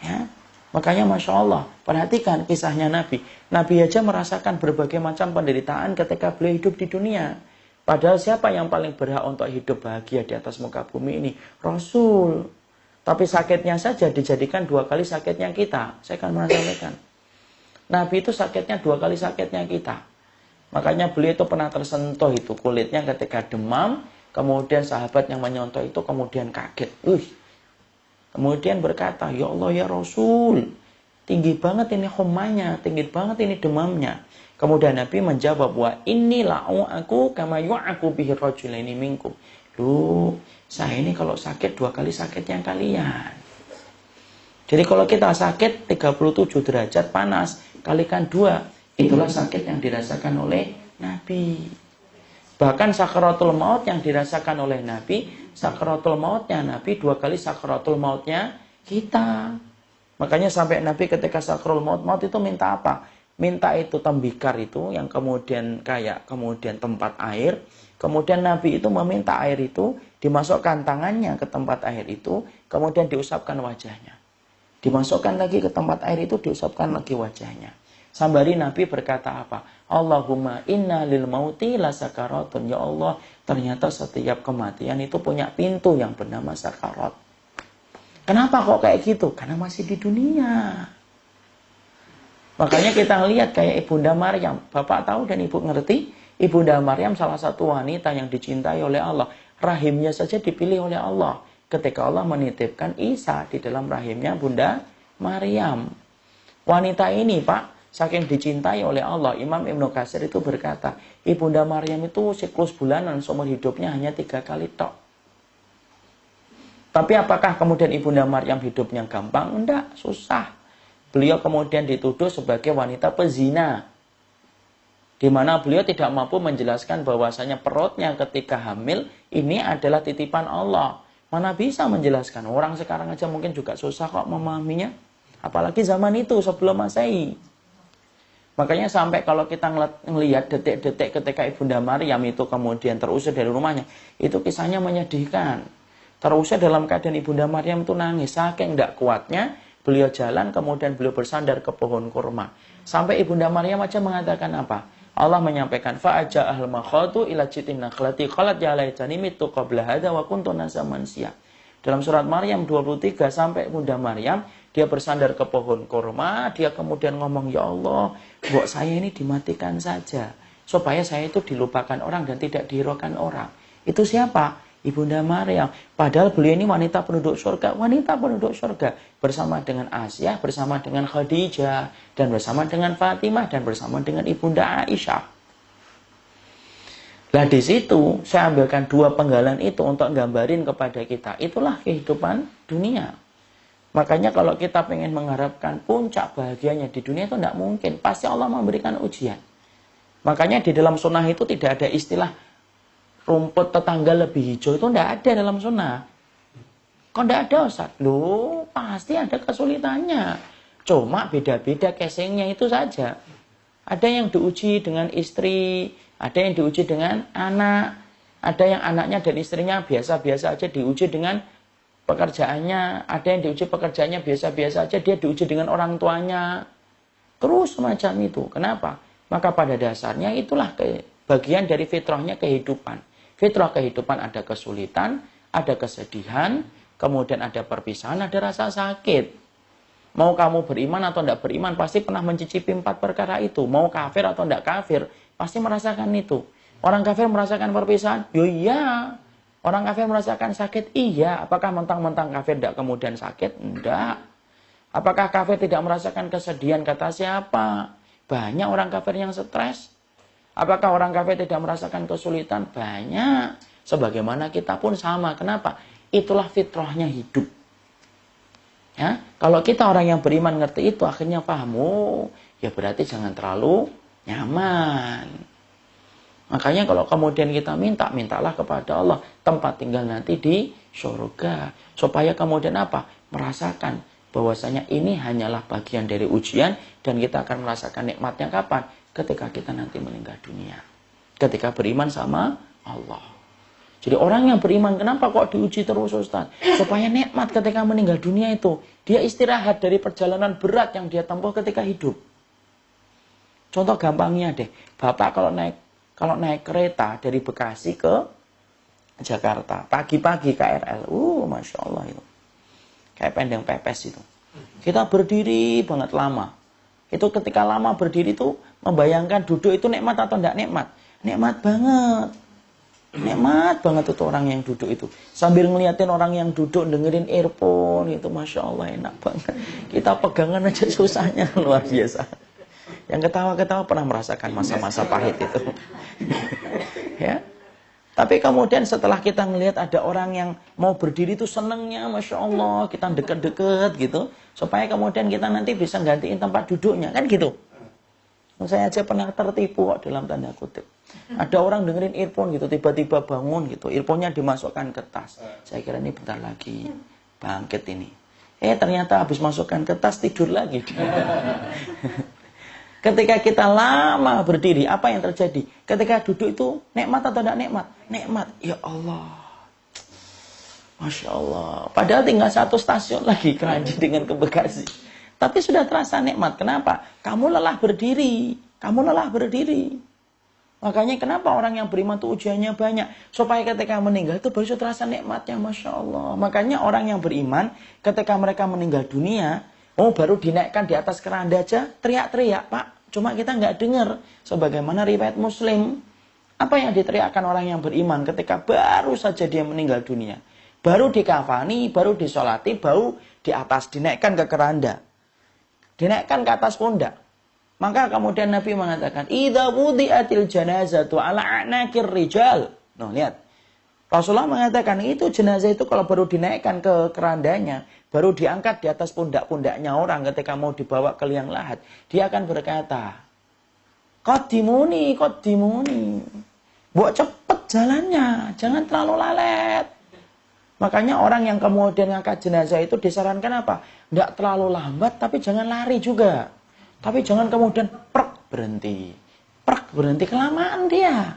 A: Ya, makanya Masya Allah, perhatikan kisahnya Nabi. Nabi aja merasakan berbagai macam penderitaan ketika beliau hidup di dunia. Padahal siapa yang paling berhak untuk hidup bahagia di atas muka bumi ini? Rasul. Tapi sakitnya saja dijadikan 2 kali sakitnya kita. Saya akan menyampaikan. Nabi itu sakitnya 2 kali sakitnya kita. Makanya beliau itu pernah tersentuh itu kulitnya ketika demam. Kemudian sahabat yang menyontoh itu kemudian kaget. Kemudian berkata, ya Allah ya Rasul, tinggi banget ini humanya, tinggi banget ini demamnya. Kemudian Nabi menjawab, wa inni la'u'aku kama yu'aku bihi rajulaini minkum. Loh, saya ini kalau sakit 2 kali sakitnya kalian. Jadi kalau kita sakit 37 derajat panas, kalikan 2, itulah sakit yang dirasakan oleh Nabi. Bahkan sakaratul maut yang dirasakan oleh Nabi, sakaratul mautnya Nabi 2 kali sakaratul mautnya kita. Makanya sampai Nabi ketika sakaratul maut itu minta apa? Minta itu tembikar itu yang kemudian kemudian tempat air. Kemudian Nabi itu meminta air itu dimasukkan tangannya ke tempat air itu, kemudian diusapkan wajahnya. Dimasukkan lagi ke tempat air itu, diusapkan lagi wajahnya. Sambari Nabi berkata apa? Allahumma inna lil mauti la sakaratun. Ya Allah, ternyata setiap kematian itu punya pintu yang bernama sakarat. Kenapa kok kayak gitu? Karena masih di dunia. Makanya kita lihat kayak Ibunda Maryam. Bapak tahu dan Ibu ngerti, Ibunda Maryam salah satu wanita yang dicintai oleh Allah. Rahimnya saja dipilih oleh Allah. Ketika Allah menitipkan Isa di dalam rahimnya Bunda Maryam. Wanita ini, Pak, saking dicintai oleh Allah, Imam Ibnu Katsir itu berkata, Ibunda Maryam itu siklus bulanan seumur hidupnya hanya 3 kali tok. Tapi apakah kemudian Ibunda Maryam hidupnya gampang? Enggak, susah. Beliau kemudian dituduh sebagai wanita pezina. Di mana beliau tidak mampu menjelaskan bahwasanya perutnya ketika hamil ini adalah titipan Allah. Mana bisa menjelaskan? Orang sekarang aja mungkin juga susah kok memahaminya. Apalagi zaman itu sebelum Masehi. Makanya sampai kalau kita ngelihat detik-detik ketika Ibunda Maryam itu kemudian terusir dari rumahnya, itu kisahnya menyedihkan. Terusir dalam keadaan Ibunda Maryam itu nangis, saking tidak kuatnya. Beliau jalan, kemudian beliau bersandar ke pohon kurma. Sampai Ibunda Maryam aja mengatakan apa? Allah menyampaikan, fa'aja ahl makhadu ila jitin nakhlati qalat ya laitani mitu qabla hadza wa kuntu nasa mansiyah. Dalam surat Maryam 23 sampai Ibunda Maryam, dia bersandar ke pohon kurma, dia kemudian ngomong, ya Allah, buat saya ini dimatikan saja. Supaya saya itu dilupakan orang dan tidak dihiraukan orang. Itu siapa? Ibunda Maryam. Padahal beliau ini wanita penduduk surga. Wanita penduduk surga. Bersama dengan Asyah, bersama dengan Khadijah, dan bersama dengan Fatimah, dan bersama dengan Ibunda Aisyah. Nah di situ saya ambilkan 2 penggalan itu untuk gambarin kepada kita. Itulah kehidupan dunia. Makanya kalau kita pengen mengharapkan puncak bahagianya di dunia itu tidak mungkin. Pasti Allah memberikan ujian. Makanya di dalam sunnah itu tidak ada istilah rumput tetangga lebih hijau, itu tidak ada dalam sunnah. Kok tidak ada, Ustaz? Loh, pasti ada kesulitannya. Cuma beda-beda casingnya itu saja. Ada yang diuji dengan istri, ada yang diuji dengan anak, ada yang anaknya dan istrinya biasa-biasa aja diuji dengan pekerjaannya, ada yang diuji pekerjaannya biasa-biasa aja, dia diuji dengan orang tuanya. Terus semacam itu. Kenapa? Maka pada dasarnya itulah bagian dari fitrahnya kehidupan. Fitrah kehidupan ada kesulitan, ada kesedihan, kemudian ada perpisahan, ada rasa sakit.
C: Mau kamu beriman atau tidak beriman, pasti pernah mencicipi 4 perkara itu. Mau kafir atau tidak kafir, pasti merasakan itu. Orang kafir merasakan perpisahan? Yo iya. Orang kafir merasakan sakit? Iya. Apakah mentang-mentang kafir tidak kemudian sakit? Enggak. Apakah kafir tidak merasakan kesedihan? Kata siapa? Banyak orang kafir yang stres. Apakah orang kafir tidak merasakan kesulitan? Banyak. Sebagaimana kita pun sama. Kenapa? Itulah fitrahnya hidup. Ya, kalau kita orang yang beriman ngerti itu, akhirnya paham, oh, ya berarti jangan terlalu nyaman. Makanya kalau kemudian kita mintalah kepada Allah tempat tinggal nanti di surga. Supaya kemudian apa? Merasakan bahwasanya ini hanyalah bagian dari ujian dan kita akan merasakan nikmatnya kapan? Ketika kita nanti meninggal dunia. Ketika beriman sama Allah. Jadi orang yang beriman, kenapa kok diuji terus Ustaz? Supaya nikmat ketika meninggal dunia itu. Dia istirahat dari perjalanan berat yang dia tempuh ketika hidup. Contoh gampangnya deh. Bapak kalau naik kereta dari Bekasi ke Jakarta. Pagi-pagi KRL. Masya Allah itu. Kayak pendeng pepes itu. Kita berdiri banget lama. Itu ketika lama berdiri itu membayangkan duduk itu nikmat atau tidak nikmat? Nikmat banget. Nikmat banget itu orang yang duduk itu. Sambil ngeliatin orang yang duduk dengerin earphone itu, Masya Allah enak banget. Kita pegangan aja susahnya luar biasa. Yang ketawa-ketawa pernah merasakan masa-masa pahit itu. Ya. Tapi kemudian setelah kita ngelihat ada orang yang mau berdiri itu senengnya, Masya Allah, kita deket-deket gitu. Supaya kemudian kita nanti bisa gantiin tempat duduknya, kan gitu. Saya aja pernah tertipu kok dalam tanda kutip. Ada orang dengerin earphone gitu, tiba-tiba bangun gitu, earphone-nya dimasukkan ke tas. Saya kira ini bentar lagi bangkit ini. Ternyata habis masukkan ke tas tidur lagi. Ketika kita lama berdiri, apa yang terjadi? Ketika duduk itu nikmat atau tidak nikmat? Nikmat. Ya Allah. Masya Allah. Padahal tinggal 1 stasiun lagi Keranji dengan ke Bekasi. Tapi sudah terasa nikmat. Kenapa? Kamu lelah berdiri. Kamu lelah berdiri. Makanya kenapa orang yang beriman itu ujiannya banyak. Supaya ketika meninggal itu baru terasa nikmatnya. Masya Allah. Makanya orang yang beriman ketika mereka meninggal dunia, baru dinaikkan di atas keranda aja, teriak-teriak, Pak. Cuma kita nggak dengar. Sebagaimana riwayat Muslim. Apa yang diteriakkan orang yang beriman ketika baru saja dia meninggal dunia. Baru dikafani, baru disolati, baru di atas dinaikkan ke keranda. Dinaikkan ke atas pundak. Maka kemudian Nabi mengatakan, "Idza wudi'atil janazatu 'ala a'naqir rijal." Nah, lihat. Rasulullah mengatakan, itu jenazah itu kalau baru dinaikkan ke kerandanya, baru diangkat di atas pundak-pundaknya orang ketika mau dibawa ke liang lahat, dia akan berkata, "Qaddimuni, qaddimuni." Buat cepet jalannya, jangan terlalu lalet. Makanya orang yang kemudian ngangkat jenazah itu disarankan apa? Tidak terlalu lambat, tapi jangan lari juga. Tapi jangan kemudian berhenti. Berhenti, kelamaan dia.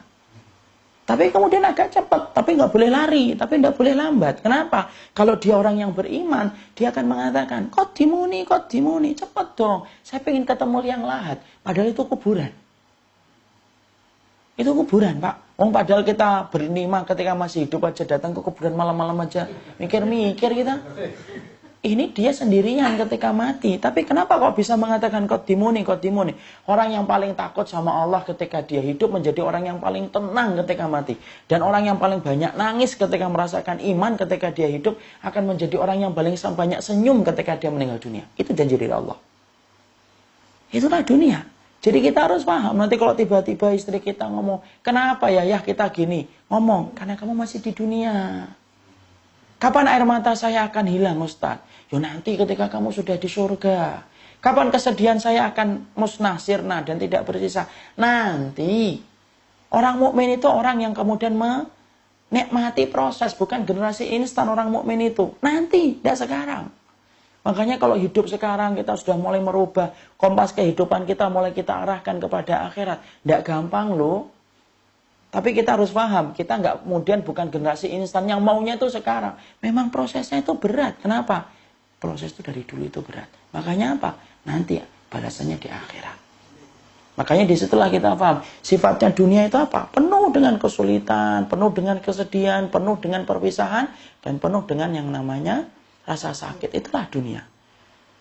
C: Tapi kemudian agak cepat, tapi nggak boleh lari, tapi nggak boleh lambat. Kenapa? Kalau dia orang yang beriman, dia akan mengatakan, qaddimuni, cepat dong. Saya pengen ketemu liang lahat. Padahal itu kuburan. Itu kuburan, Pak. Padahal kita beriman ketika masih hidup aja datang ke kuburan malam-malam aja. Mikir-mikir kita. Ini dia sendirian ketika mati. Tapi kenapa kok bisa mengatakan qaddimuni? Orang yang paling takut sama Allah ketika dia hidup menjadi orang yang paling tenang ketika mati. Dan orang yang paling banyak nangis ketika merasakan iman ketika dia hidup akan menjadi orang yang paling banyak senyum ketika dia meninggal dunia. Itu janji dari Allah. Itulah dunia. Jadi kita harus paham. Nanti kalau tiba-tiba istri kita ngomong, "Kenapa ya kita gini?" Ngomong, "Karena kamu masih di dunia." Kapan air mata saya akan hilang, Ustaz? Nanti ketika kamu sudah di surga. Kapan kesedihan saya akan musnah, sirna, dan tidak bersisa? Nanti. Orang mukmin itu orang yang kemudian menikmati proses, bukan generasi instan orang mukmin itu. Nanti, tidak sekarang. Makanya kalau hidup sekarang kita sudah mulai merubah kompas kehidupan kita, mulai kita arahkan kepada akhirat. Tidak gampang loh. Tapi kita harus paham, kita nggak kemudian bukan generasi instan yang maunya itu sekarang. Memang prosesnya itu berat. Kenapa? Proses itu dari dulu itu berat. Makanya apa? Nanti balasannya di akhirat. Makanya disitulah kita paham. Sifatnya dunia itu apa? Penuh dengan kesulitan, penuh dengan kesedihan, penuh dengan perpisahan, dan penuh dengan yang namanya rasa sakit. Itulah dunia.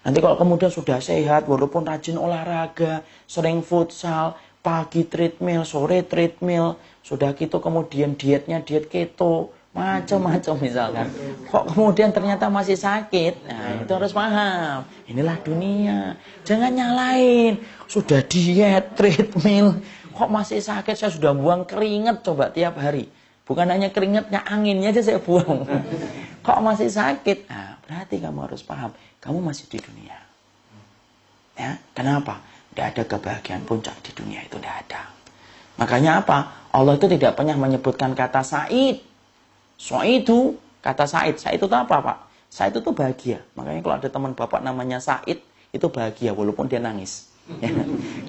C: Nanti kalau kemudian sudah sehat, walaupun rajin olahraga, sering futsal, pagi treadmill, sore treadmill, sudah gitu kemudian dietnya diet keto, macam-macam misalkan. Kok kemudian ternyata masih sakit? Nah, itu harus paham. Inilah dunia. Jangan nyalain. Sudah diet, treadmill, kok masih sakit? Saya sudah buang keringat coba tiap hari. Bukan hanya keringatnya, anginnya aja saya buang. Kok masih sakit? Nah, berarti kamu harus paham. Kamu masih di dunia. Ya, kenapa? Tidak ada kebahagiaan puncak di dunia itu, tidak ada. Makanya apa? Allah itu tidak pernah menyebutkan kata Sa'id. Itu kata Sa'id. Sa'id itu apa, Pak? Sa'id itu bahagia. Makanya kalau ada teman bapak namanya Sa'id, itu bahagia walaupun dia nangis. Ya.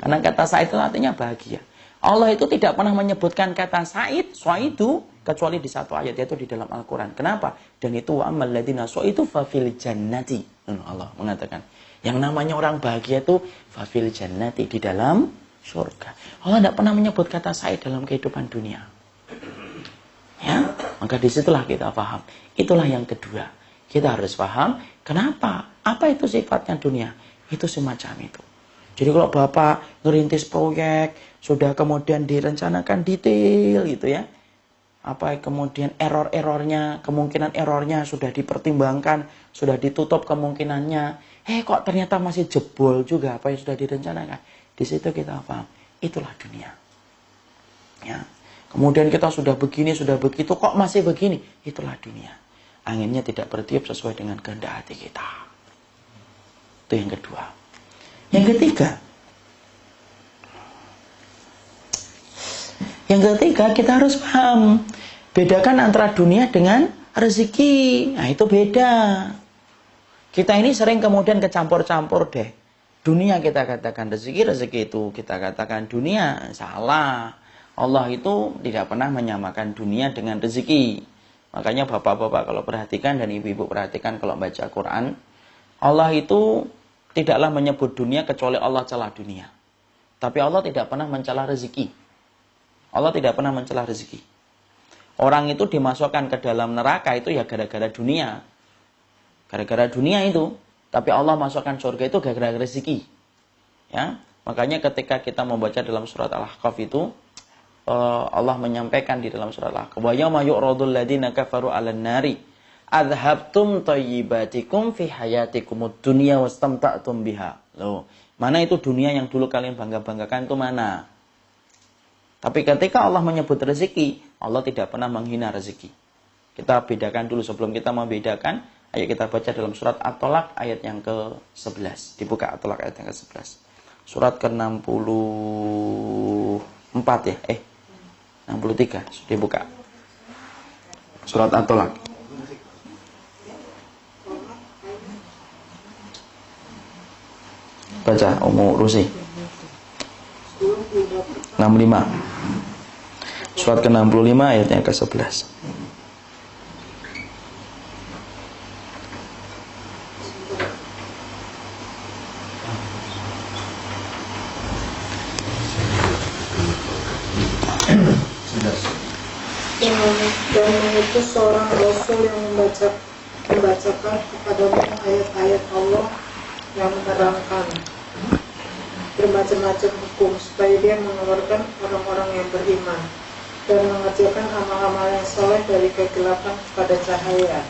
C: Karena kata Sa'id itu artinya bahagia. Allah itu tidak pernah menyebutkan kata Sa'id, itu kecuali di satu ayat, yaitu di dalam Al-Quran. Kenapa? Dan itu wa'amal ladina itu fafil jannati. Allah mengatakan, yang namanya orang bahagia itu fafil jannati, di dalam surga. Allah tidak pernah menyebut kata Sa'id dalam kehidupan dunia. Ya, maka disitulah kita paham. Itulah yang kedua. Kita harus paham, kenapa? Apa itu sifatnya dunia? Itu semacam itu. Jadi kalau Bapak ngerintis proyek, sudah kemudian direncanakan detail gitu ya. Apa kemudian error-errornya, kemungkinan errornya sudah dipertimbangkan, sudah ditutup kemungkinannya. Kok ternyata masih jebol juga apa yang sudah direncanakan. Di situ kita paham, itulah dunia. Ya. Kemudian kita sudah begini, sudah begitu, kok masih begini? Itulah dunia. Anginnya tidak bertiup sesuai dengan kehendak hati kita. Itu yang kedua. Yang ketiga, kita harus paham. Bedakan antara dunia dengan rezeki. Nah, itu beda. Kita ini sering kemudian kecampur-campur deh. Dunia kita katakan rezeki itu kita katakan dunia. Salah. Allah itu tidak pernah menyamakan dunia dengan rezeki. Makanya bapak-bapak kalau perhatikan dan ibu-ibu perhatikan kalau baca Quran, Allah itu tidaklah menyebut dunia kecuali Allah celah dunia. Tapi Allah tidak pernah mencela rezeki. Allah tidak pernah mencela rezeki. Orang itu dimasukkan ke dalam neraka itu ya gara-gara dunia. Gara-gara dunia itu. Tapi Allah masukkan surga itu gara-gara rezeki. Ya, makanya ketika kita membaca dalam surat Al-Ahqaf itu, Allah menyampaikan di dalam surat Al-Ahqaf, wa yawma yu'radul ladzina kafaru 'alan nari adhabtum thayyibatikum fi hayatikumud dunya wastamta'tum biha. Loh, mana itu dunia yang dulu kalian bangga-banggakan itu mana? Tapi ketika Allah menyebut rezeki, Allah tidak pernah menghina rezeki. Kita bedakan dulu sebelum kita membedakan, ayo kita baca dalam surat At-Tolak ayat yang ke-11. Dibuka At-Tolak ayat yang ke-11. Surat ke-64 ya, 63, dibuka. Surat At-Tolak. Baca Ummu Rusi. 65. Surat ke-65 ayatnya ke-11.
D: Dan mengutus seorang Rasul yang membacakan kepadamu ayat-ayat Allah yang menerangkan bermacam-macam hukum supaya dia mengeluarkan orang-orang yang beriman dan mengerjakan amal-amal yang soleh dari kegelapan kepada cahaya.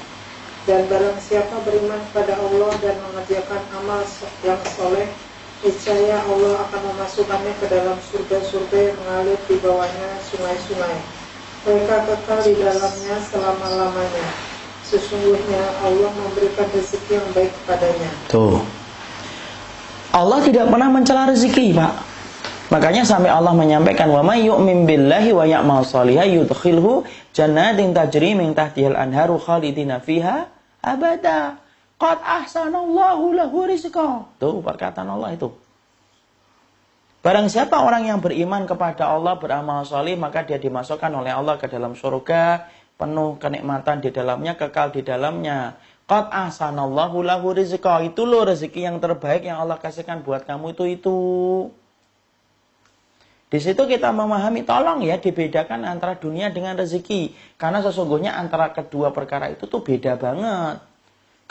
D: Dan barang siapa beriman kepada Allah dan mengerjakan amal yang soleh, niscaya Allah akan memasukkannya ke dalam surga-surga yang mengalir di bawahnya sungai-sungai. Mereka kekal di dalamnya selama-lamanya. Sesungguhnya Allah memberikan rezeki yang baik kepadanya.
C: Tuh. Allah tidak pernah mencela rezeki, Pak. Makanya sampai Allah menyampaikan, wa may yu'min billahi wa ya'mal shalihan yudkhilhu jannatin tajri min tahtihal anharu khalidina fiha abada. Qad ahsanallahu lahu rizqa. Tuh perkataan Allah itu. Barang siapa orang yang beriman kepada Allah, beramal salih, maka dia dimasukkan oleh Allah ke dalam surga, penuh kenikmatan di dalamnya, kekal di dalamnya. Qad ahsanallahu lahu rizqa. Itu loh rezeki yang terbaik yang Allah kasihkan buat kamu itu. Di situ kita memahami, tolong ya dibedakan antara dunia dengan rezeki. Karena sesungguhnya antara kedua perkara itu tuh beda banget.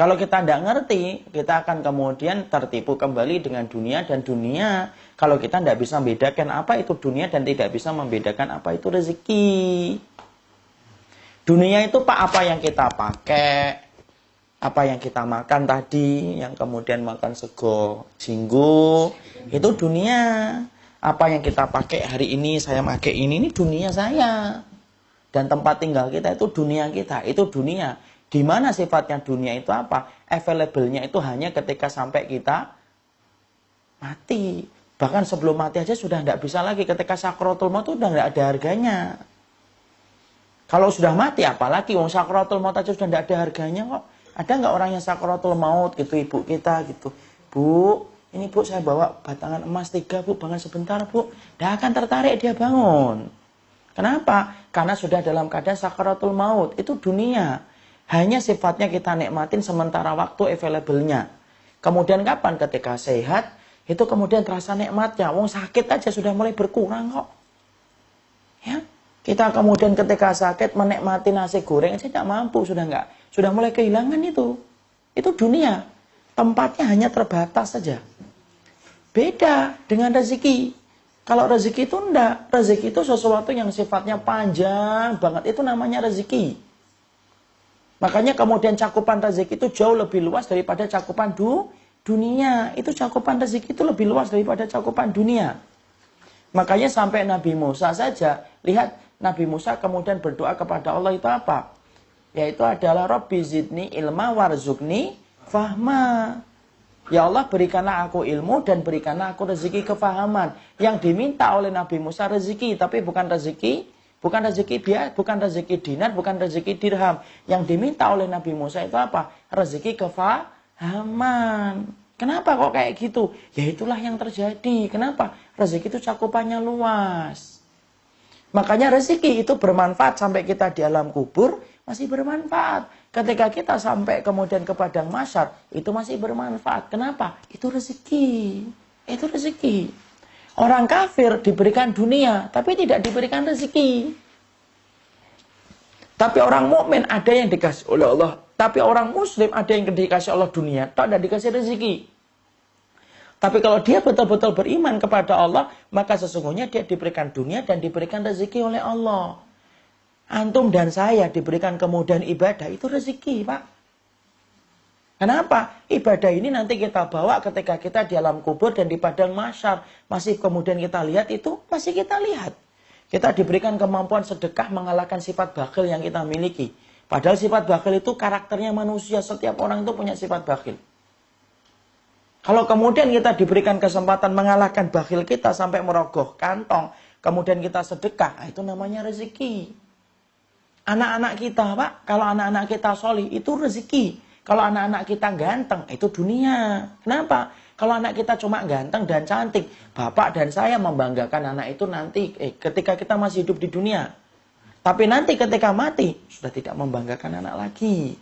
C: Kalau kita tidak ngerti, kita akan kemudian tertipu kembali dengan dunia, dan dunia kalau kita tidak bisa membedakan apa itu dunia dan tidak bisa membedakan apa itu rezeki. Dunia itu Pak, apa yang kita pakai, apa yang kita makan tadi, yang kemudian makan sego jinggo, itu dunia. Apa yang kita pakai hari ini, saya pakai ini dunia saya. Dan tempat tinggal kita itu dunia kita, itu dunia. Di mana sifatnya dunia itu apa? Available-nya itu hanya ketika sampai kita mati. Bahkan sebelum mati aja sudah tidak bisa lagi. Ketika sakratul maut itu sudah tidak ada harganya. Kalau sudah mati apalagi, wong sakratul maut aja sudah tidak ada harganya kok. Ada nggak orang yang sakratul maut gitu, ibu kita gitu. Bu, ini Bu saya bawa batangan emas 3 Bu, bangun sebentar Bu. Tidak akan tertarik dia bangun. Kenapa? Karena sudah dalam keadaan sakratul maut. Itu dunia. Hanya sifatnya kita nikmatin sementara waktu available-nya. Kemudian kapan? Ketika sehat, itu kemudian terasa nikmatnya. Wong sakit aja sudah mulai berkurang kok. Ya, kita kemudian ketika sakit menikmati nasi goreng aja tidak mampu, sudah mulai kehilangan itu. Itu dunia. Tempatnya hanya terbatas saja. Beda dengan rezeki. Kalau rezeki itu enggak. Rezeki itu sesuatu yang sifatnya panjang banget. Itu namanya rezeki. Makanya kemudian cakupan rezeki itu jauh lebih luas daripada cakupan dunia. Itu cakupan rezeki itu lebih luas daripada cakupan dunia. Makanya sampai Nabi Musa saja, lihat Nabi Musa kemudian berdoa kepada Allah itu apa? Yaitu adalah Rabbi zidni ilma warzuqni fahma. Ya Allah, berikanlah aku ilmu dan berikanlah aku rezeki kefahaman. Yang diminta oleh Nabi Musa rezeki, tapi bukan rezeki biasa, bukan rezeki dinar, bukan rezeki dirham. Yang diminta oleh Nabi Musa itu apa? Rezeki kefahaman. Kenapa kok kayak gitu? Ya itulah yang terjadi. Kenapa? Rezeki itu cakupannya luas. Makanya rezeki itu bermanfaat sampai kita di alam kubur, masih bermanfaat. Ketika kita sampai kemudian ke padang mahsyar, itu masih bermanfaat. Kenapa? Itu rezeki. Itu rezeki. Orang kafir diberikan dunia, tapi tidak diberikan rezeki. Tapi orang mukmin ada yang dikasih oleh Allah. Tapi orang muslim ada yang dikasih Allah dunia, tidak dikasih rezeki. Tapi kalau dia betul-betul beriman kepada Allah, maka sesungguhnya dia diberikan dunia dan diberikan rezeki oleh Allah. Antum dan saya diberikan kemudahan ibadah, itu rezeki, Pak. Kenapa? Ibadah ini nanti kita bawa ketika kita di alam kubur dan di padang mahsyar. Masih kemudian kita lihat itu, masih kita lihat. Kita diberikan kemampuan sedekah mengalahkan sifat bakhil yang kita miliki. Padahal sifat bakhil itu karakternya manusia. Setiap orang itu punya sifat bakhil. Kalau kemudian kita diberikan kesempatan mengalahkan bakhil kita sampai merogoh kantong. Kemudian kita sedekah, itu namanya rezeki. Anak-anak kita, Pak, kalau anak-anak kita solih, itu rezeki. Kalau anak-anak kita ganteng, itu dunia. Kenapa? Kalau anak kita cuma ganteng dan cantik, bapak dan saya membanggakan anak itu nanti ketika kita masih hidup di dunia. Tapi nanti ketika mati, sudah tidak membanggakan anak lagi.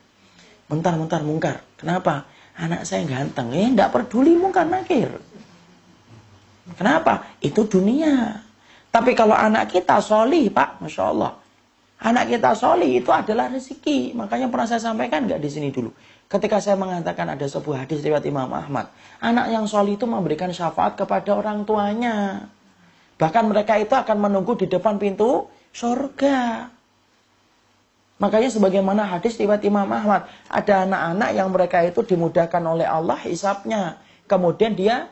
C: Mentar-mentar mungkar. Kenapa? Anak saya ganteng. Tidak peduli mungkar nakir. Kenapa? Itu dunia. Tapi kalau anak kita solih, Pak, Masya Allah. Anak kita solih itu adalah rezeki. Makanya pernah saya sampaikan nggak di sini dulu. Ketika saya mengatakan ada sebuah hadis riwayat Imam Ahmad. Anak yang solih itu memberikan syafaat kepada orang tuanya. Bahkan mereka itu akan menunggu di depan pintu surga. Makanya sebagaimana hadis riwayat Imam Ahmad. Ada anak-anak yang mereka itu dimudahkan oleh Allah hisabnya. Kemudian dia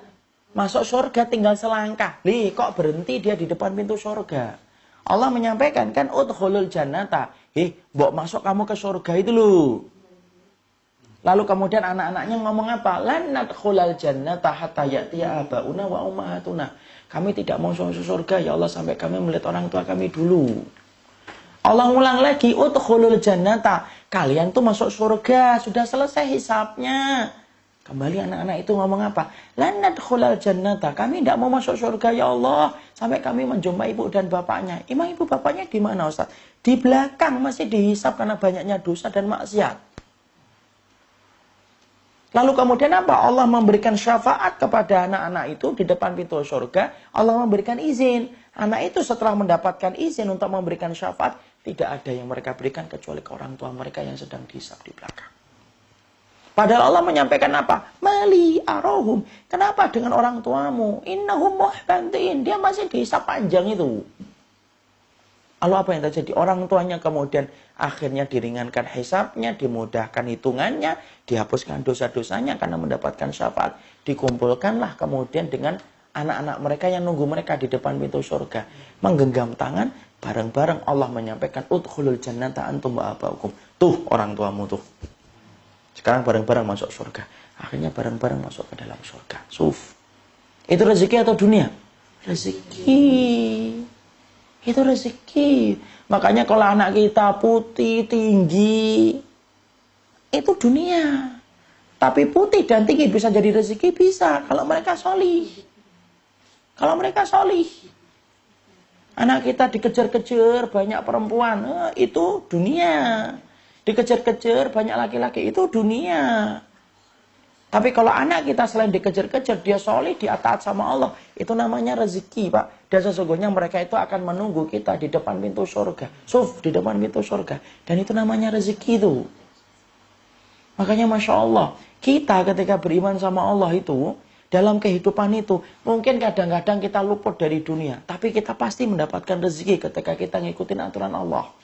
C: masuk surga tinggal selangkah. Kok berhenti dia di depan pintu surga? Allah menyampaikan kan udkhulul jannata. Mbok masuk kamu ke surga itu loh. Lalu kemudian anak-anaknya ngomong apa? Lan nadkhulal jannata hatta ya'tiya abauna wa ummahatuna. Kami tidak mau masuk surga ya Allah sampai kami melihat orang tua kami dulu. Allah ulang lagi udkhulul jannata. Kalian tuh masuk surga, sudah selesai hisabnya. Kembali anak-anak itu ngomong apa? Lan nadkhulal jannata. Kami tidak mau masuk surga ya Allah sampai kami menjumpai ibu dan bapaknya. Emang ibu bapaknya di mana Ustaz? Di belakang masih dihisab karena banyaknya dosa dan maksiat. Lalu kemudian apa? Allah memberikan syafaat kepada anak-anak itu di depan pintu surga. Allah memberikan izin. Anak itu setelah mendapatkan izin untuk memberikan syafaat, tidak ada yang mereka berikan kecuali ke orang tua mereka yang sedang dihisab di belakang. Padahal Allah menyampaikan apa? Mali arohum. Kenapa dengan orang tuamu? Innahum muhbantiin. Dia masih dihisab panjang itu. Lalu apa yang terjadi? Orang tuanya kemudian akhirnya diringankan hisabnya, dimudahkan hitungannya, dihapuskan dosa-dosanya karena mendapatkan syafaat. Dikumpulkanlah kemudian dengan anak-anak mereka yang nunggu mereka di depan pintu surga. Menggenggam tangan, bareng-bareng Allah menyampaikan, udkhulul jannata antum wa abaukum. Tuh orang tuamu tuh. Sekarang bareng-bareng masuk surga. Akhirnya bareng-bareng masuk ke dalam surga. Suf. Itu rezeki atau dunia? Rezeki. Itu rezeki. Makanya kalau anak kita putih, tinggi, itu dunia. Tapi putih dan tinggi bisa jadi rezeki? Bisa. Kalau mereka solih. Kalau mereka solih. Anak kita dikejar-kejar banyak perempuan. Itu dunia. Dikejar-kejar banyak laki-laki, itu dunia. Tapi kalau anak kita selain dikejar-kejar, dia solih, dia taat sama Allah, itu namanya rezeki, Pak. Dan sesungguhnya mereka itu akan menunggu kita di depan pintu surga. Suf, di depan pintu surga. Dan itu namanya rezeki itu. Makanya Masya Allah, kita ketika beriman sama Allah itu, dalam kehidupan itu, mungkin kadang-kadang kita luput dari dunia. Tapi kita pasti mendapatkan rezeki ketika kita ngikutin aturan Allah.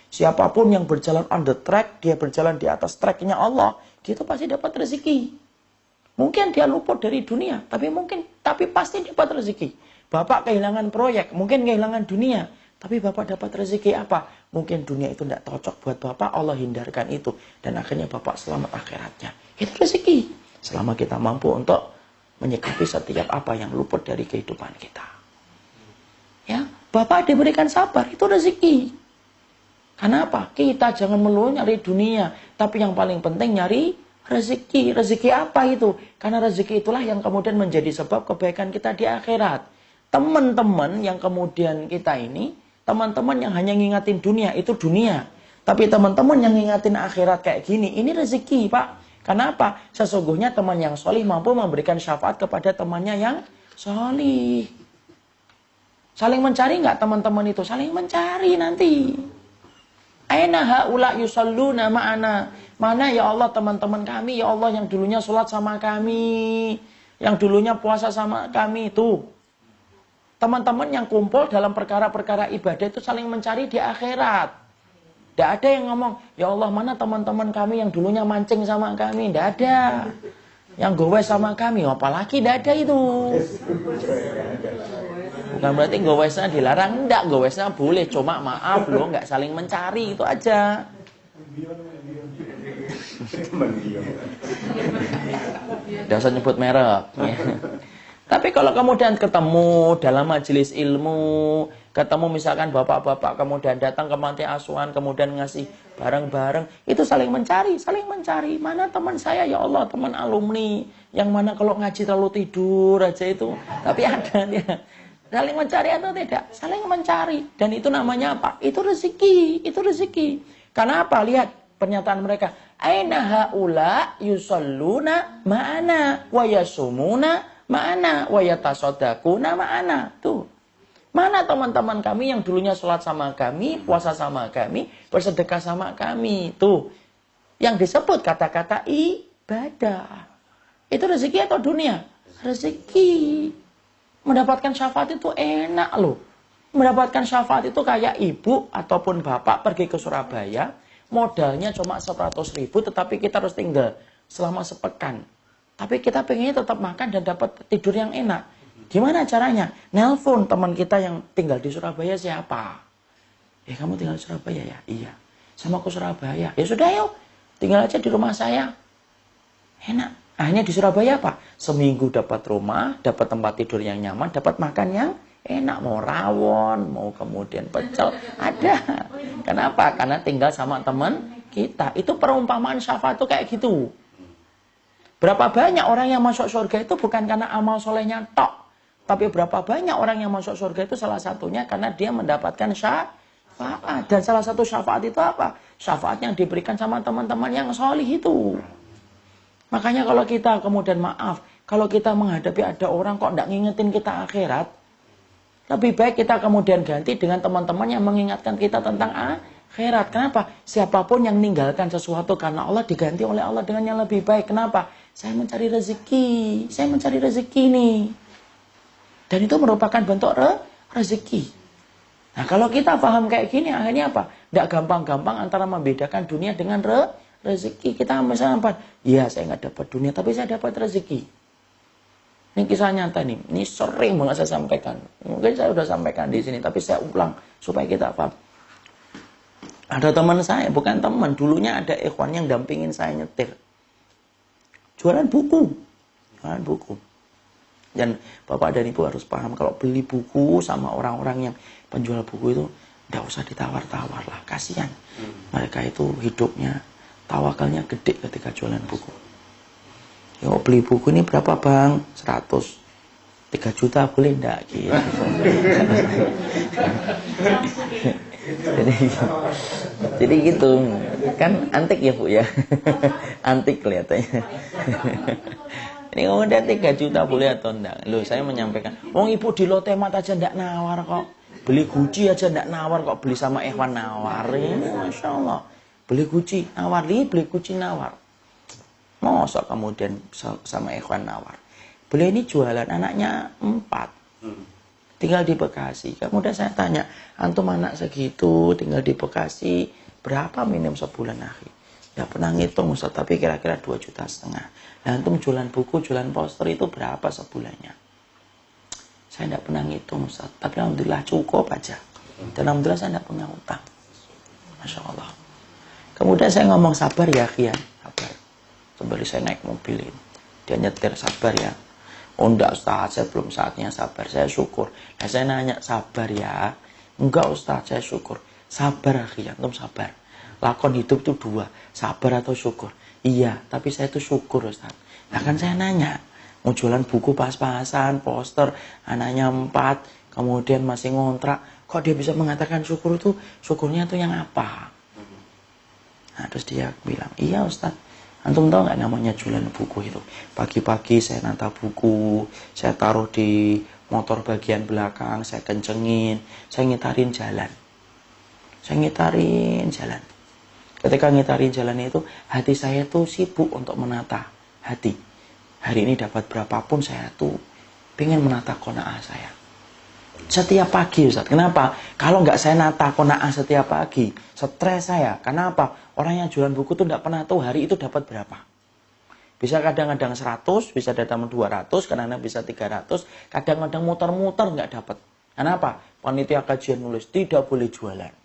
C: Siapapun yang berjalan on the track, dia berjalan di atas tracknya Allah, dia itu pasti dapat rezeki. Mungkin dia luput dari dunia, tapi pasti dapat rezeki. Bapak kehilangan proyek, mungkin kehilangan dunia, tapi Bapak dapat rezeki apa? Mungkin dunia itu tidak cocok buat Bapak, Allah hindarkan itu. Dan akhirnya Bapak selamat akhiratnya. Itu rezeki. Selama kita mampu untuk menyikapi setiap apa yang luput dari kehidupan kita. Ya, Bapak diberikan sabar, itu rezeki. Kenapa? Kita jangan melulu nyari dunia, tapi yang paling penting nyari rezeki. Rezeki apa itu? Karena rezeki itulah yang kemudian menjadi sebab kebaikan kita di akhirat. Teman-teman yang kemudian kita ini, teman-teman yang hanya ngingatin dunia, itu dunia. Tapi teman-teman yang ngingatin akhirat kayak gini, ini rezeki, Pak. Kenapa? Sesungguhnya teman yang solih mampu memberikan syafaat kepada temannya yang solih. Saling mencari nggak teman-teman itu? Saling mencari nanti. Aina haula yusalluna ma'ana. Mana ya Allah teman-teman kami, ya Allah yang dulunya sholat sama kami, yang dulunya puasa sama kami itu. Teman-teman yang kumpul dalam perkara-perkara ibadah itu saling mencari di akhirat. Tidak ada yang ngomong, ya Allah mana teman-teman kami yang dulunya mancing sama kami. Tidak ada. Yang gowes sama kami, apalagi tidak ada itu. Bukan berarti gowesnya dilarang, enggak, gowesnya boleh, cuma maaf loh, enggak saling mencari, itu aja. Tidak usah nyebut merek. Ya. Tapi kalau kemudian ketemu dalam majelis ilmu, ketemu misalkan bapak-bapak kemudian datang ke panti asuhan, kemudian ngasih barang-barang, itu saling mencari. Mana teman saya, ya Allah, teman alumni, yang mana kalau ngaji terlalu tidur aja itu. Tapi ada ya. Saling mencari atau tidak? Saling mencari. Dan itu namanya apa? Itu rezeki. Itu rezeki. Karena apa? Lihat pernyataan mereka. Aina haula yusalluna ma'ana wa yasumuna ma'ana wa yatasaddaquna ma'ana. Tuh. Mana teman-teman kami yang dulunya sholat sama kami, puasa sama kami, bersedekah sama kami. Tuh. Yang disebut kata-kata ibadah. Itu rezeki atau dunia? Rezeki. Mendapatkan syafaat itu enak loh. Mendapatkan syafaat itu kayak ibu ataupun bapak pergi ke Surabaya, modalnya cuma 100.000, tetapi kita harus tinggal selama sepekan. Tapi kita pengennya tetap makan dan dapat tidur yang enak. Gimana caranya? Nelpon teman kita yang tinggal di Surabaya siapa? Kamu tinggal di Surabaya ya? Iya. Sama ke Surabaya. Ya sudah yuk, tinggal aja di rumah saya. Enak. Akhirnya di Surabaya apa? Seminggu dapat rumah, dapat tempat tidur yang nyaman, dapat makan yang enak. Mau rawon, mau kemudian pecel, ada. Kenapa? Karena tinggal sama teman kita. Itu perumpamaan syafaat itu kayak gitu. Berapa banyak orang yang masuk surga itu bukan karena amal solehnya tok. Tapi berapa banyak orang yang masuk surga itu salah satunya karena dia mendapatkan syafaat. Dan salah satu syafaat itu apa? Syafaat yang diberikan sama teman-teman yang solih itu. Makanya kalau kita kemudian maaf, kalau kita menghadapi ada orang kok tidak ngingetin kita akhirat, lebih baik kita kemudian ganti dengan teman-teman yang mengingatkan kita tentang akhirat. Kenapa? Siapapun yang meninggalkan sesuatu karena Allah diganti oleh Allah dengan yang lebih baik. Kenapa? Saya mencari rezeki. Saya mencari rezeki nih. Dan itu merupakan bentuk rezeki. Nah, kalau kita paham kayak gini, akhirnya apa? Tidak gampang-gampang antara membedakan dunia dengan rezeki. Kita misalnya apa? Ya, saya nggak dapat dunia, tapi saya dapat rezeki. Ini kisah nyata nih. Ini sering banget saya sampaikan. Mungkin saya sudah sampaikan di sini, tapi saya ulang supaya kita paham. Ada teman saya, bukan teman, dulunya ada ikhwan yang dampingin saya nyetir. Jualan buku. Jualan buku. Dan Bapak dan Ibu harus paham, kalau beli buku sama orang-orang yang penjual buku itu, tidak usah ditawar-tawar lah, kasihan. Mereka itu hidupnya, tawakalnya gede ketika jualan buku. Ya, beli buku ini berapa bang? 100. 3 juta boleh enggak? Gitu. Jadi gitu. Kan antik ya Bu ya. Antik kelihatannya. Ini kemudian 3 juta boleh atau enggak? Loh, saya menyampaikan, wong ibu di Lotemat aja enggak nawar kok. Beli Gucci aja enggak nawar kok, beli sama ikhwan nawar. Ini Masya Allah. Beli Gucci nawar, beli Gucci nawar. Masa kemudian sama ikhwan nawar. Beliau ini jualan, anaknya 4. Tinggal di Bekasi. Kemudian saya tanya, antum anak segitu tinggal di Bekasi, berapa minim sebulan akhir? Ya pernah ngitung Ustaz, tapi kira-kira 2,5 juta. Nah, antum jualan buku, jualan poster itu berapa sebulannya? Saya tidak pernah ngitung Ustaz, tapi alhamdulillah cukup aja. Dan alhamdulillah saya tidak punya utang. Masya Allah. Kemudian saya ngomong sabar ya Kian, sabar. Kembali saya naik mobil ini. Dia nyetir, sabar ya. Oh enggak Ustaz, saya belum saatnya sabar, saya syukur. Nah saya nanya, sabar ya? Enggak Ustaz, saya syukur. Sabar Kian, antum sabar. Lakon hidup itu 2, sabar atau syukur. Iya, tapi saya itu syukur Ustaz. Nah kan saya nanya, mau jualan buku pas-pasan, poster, anaknya 4, kemudian masih ngontrak, kok dia bisa mengatakan syukur itu, syukurnya itu yang apa? Nah terus dia bilang, iya Ustaz, antum tahu nggak namanya jualan buku itu? Pagi-pagi saya nata buku, saya taruh di motor bagian belakang, saya kencengin, saya ngitarin jalan. Saya ngitarin jalan. Ketika ngitarin jalan itu, hati saya tuh sibuk untuk menata hati. Hari ini dapat berapapun saya tuh pengen menata qanaah saya. Setiap pagi Ustaz. Kenapa? Kalau nggak saya nata qanaah setiap pagi, stres saya. Kenapa? Orang yang jualan buku tuh nggak pernah tahu hari itu dapat berapa. Bisa kadang-kadang 100, bisa datang 200, kadang-kadang bisa 300, kadang-kadang muter-muter nggak dapat. Kenapa? Panitia kajian nulis tidak boleh jualan.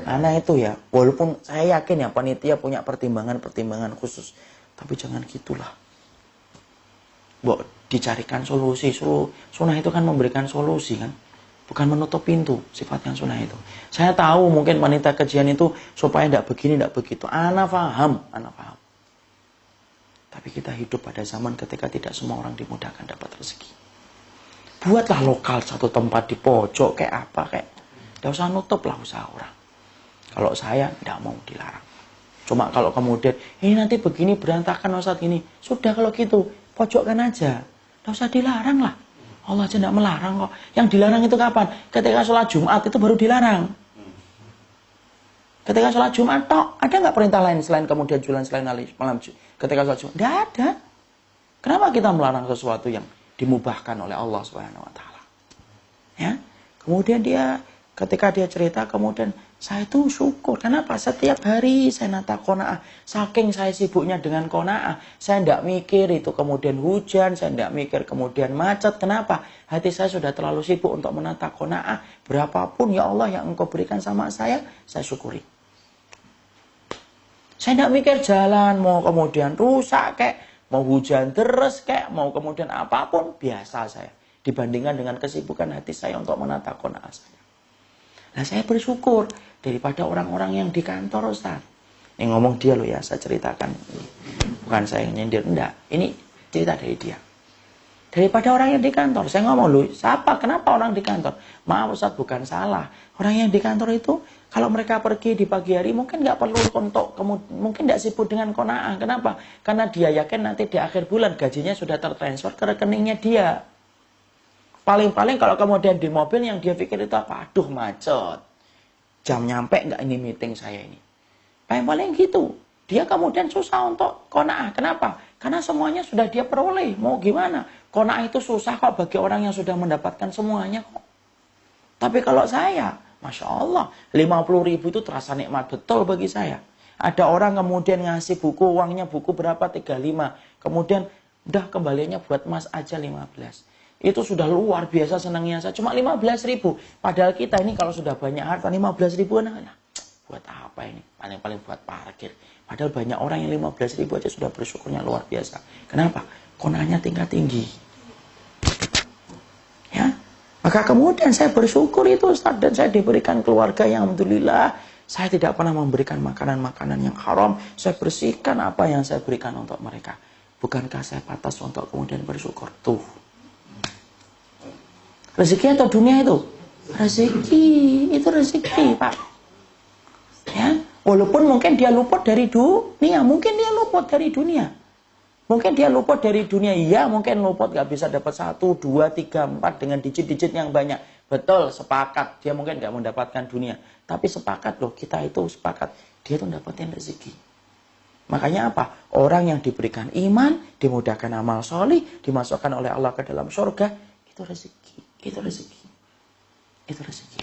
C: Karena itu ya, walaupun saya yakin ya panitia punya pertimbangan-pertimbangan khusus, tapi jangan gitulah. Dicarikan solusi. Sunnah itu kan memberikan solusi kan, bukan menutup pintu. Sifatnya sunnah itu. Saya tahu mungkin panitia kajian itu supaya tidak begini, tidak begitu. Ana paham. Tapi kita hidup pada zaman ketika tidak semua orang dimudahkan dapat rezeki. Buatlah lokal satu tempat di pojok kayak apa kayak. Tidak usah nutup lah usaha orang. Kalau saya tidak mau dilarang. Cuma kalau kemudian ini nanti begini berantakan Ustaz ini. Sudah kalau gitu pojokkan aja. Tidak usah dilarang lah. Allah aja tidak melarang kok. Yang dilarang itu kapan? Ketika sholat Jumat itu baru dilarang. Ketika sholat Jumat tok, ada nggak perintah lain selain kemudian jualan selain malam ketika sholat Jumat? Tidak ada. Kenapa kita melarang sesuatu yang dimubahkan oleh Allah Subhanahu Wa Taala? Ya. Kemudian dia ketika dia cerita, kemudian saya itu syukur. Kenapa? Setiap hari saya nata qanaah. Saking saya sibuknya dengan qanaah, saya tidak mikir itu kemudian hujan, saya tidak mikir kemudian macet. Kenapa? Hati saya sudah terlalu sibuk untuk menata qanaah. Berapapun ya Allah yang Engkau berikan sama saya syukuri. Saya tidak mikir jalan, mau kemudian rusak kayak, mau hujan deres kayak, mau kemudian apapun, biasa saya. Dibandingkan dengan kesibukan hati saya untuk menata qanaah saya. Nah saya bersyukur daripada orang-orang yang di kantor Ustaz. Ini ngomong dia loh ya, saya ceritakan. Bukan saya yang nyindir, enggak. Ini cerita dari dia. Daripada orang yang di kantor, saya ngomong loh, siapa? Kenapa orang di kantor? Maaf Ustaz, bukan salah. Orang yang di kantor itu, kalau mereka pergi di pagi hari, mungkin nggak perlu untuk, mungkin nggak sibuk dengan qanaah. Kenapa? Karena dia yakin nanti di akhir bulan gajinya sudah tertransfer ke rekeningnya dia. Paling-paling kalau kemudian di mobil yang dia pikir itu apa? Aduh macet. jam nyampe nggak ini meeting saya ini. Paling gitu. Dia kemudian susah untuk qanaah. Kenapa? Karena semuanya sudah dia peroleh. Mau gimana? Qanaah itu susah kok bagi orang yang sudah mendapatkan semuanya kok. Tapi kalau saya, Masya Allah, 50.000 itu terasa nikmat betul bagi saya. Ada orang kemudian ngasih buku, uangnya buku berapa? 35. Kemudian udah kembaliannya buat mas aja 15. Itu sudah luar biasa senangnya saya. Cuma 15.000. Padahal kita ini kalau sudah banyak harta, 15.000 nah, buat apa ini? Paling-paling buat parkir. Padahal banyak orang yang 15.000 aja sudah bersyukurnya luar biasa. Kenapa? Qanaahnya tingkat tinggi. Ya. Maka kemudian saya bersyukur itu Ustaz, dan saya diberikan keluarga yang alhamdulillah. Saya tidak pernah memberikan makanan-makanan yang haram. Saya bersihkan apa yang saya berikan untuk mereka. Bukankah saya pantas untuk kemudian bersyukur? Tuh. Rezeki atau dunia itu? Rezeki. Itu rezeki, Pak. Ya. Walaupun mungkin dia luput dari dunia. Mungkin dia luput dari dunia. Mungkin dia luput dari dunia. Iya, mungkin luput gak bisa dapat 1, 2, 3, 4 dengan digit-digit yang banyak. Betul, sepakat. Dia mungkin gak mendapatkan dunia. Tapi sepakat loh, kita itu sepakat. Dia tuh dapetin rezeki. Makanya apa? Orang yang diberikan iman, dimudahkan amal solih, dimasukkan oleh Allah ke dalam surga, itu rezeki. Itu rezeki. Itu rezeki.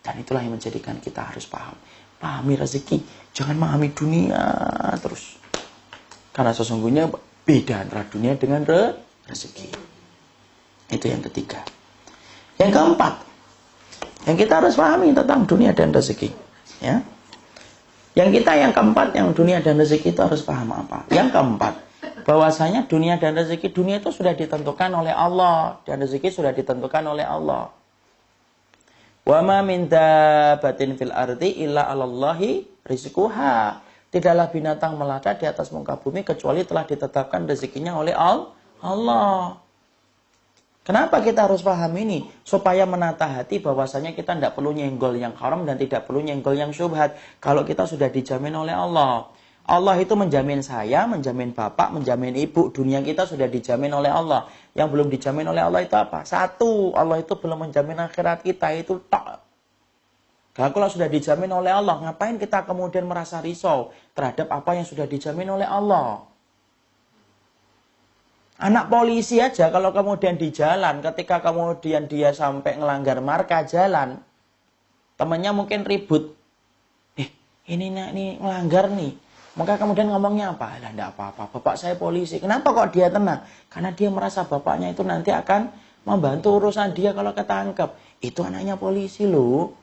C: Dan itulah yang menjadikan kita harus paham. Pahami rezeki. Jangan memahami dunia terus. Karena sesungguhnya beda antara dunia dengan rezeki. Itu yang ketiga. Yang keempat, yang kita harus pahami tentang dunia dan rezeki. Ya. Yang keempat, yang dunia dan rezeki itu harus paham apa? Yang keempat, bahwasanya dunia dan rezeki, dunia itu sudah ditentukan oleh Allah. Dan rezeki sudah ditentukan oleh Allah. Wa ma min dabbatin fil ardi illa 'alallahi rizquha. Tidaklah binatang melata di atas muka bumi kecuali telah ditetapkan rezekinya oleh Allah. Kenapa kita harus paham ini? Supaya menata hati bahwasanya kita tidak perlu nyenggol yang haram dan tidak perlu nyenggol yang syubhat. Kalau kita sudah dijamin oleh Allah. Allah itu menjamin saya, menjamin bapak, menjamin ibu. Dunia kita sudah dijamin oleh Allah. Yang belum dijamin oleh Allah itu apa? Satu, Allah itu belum menjamin akhirat kita. Itu tak. Kalau sudah dijamin oleh Allah, ngapain kita kemudian merasa risau terhadap apa yang sudah dijamin oleh Allah? Anak polisi aja kalau kemudian di jalan, ketika kemudian dia sampai ngelanggar marka jalan, temannya mungkin ribut. Ini ngelanggar nih. Maka kemudian ngomongnya apa? Lah enggak apa-apa, bapak saya polisi. Kenapa kok dia tenang? Karena dia merasa bapaknya itu nanti akan membantu urusan dia kalau ketangkep. Itu anaknya polisi loh.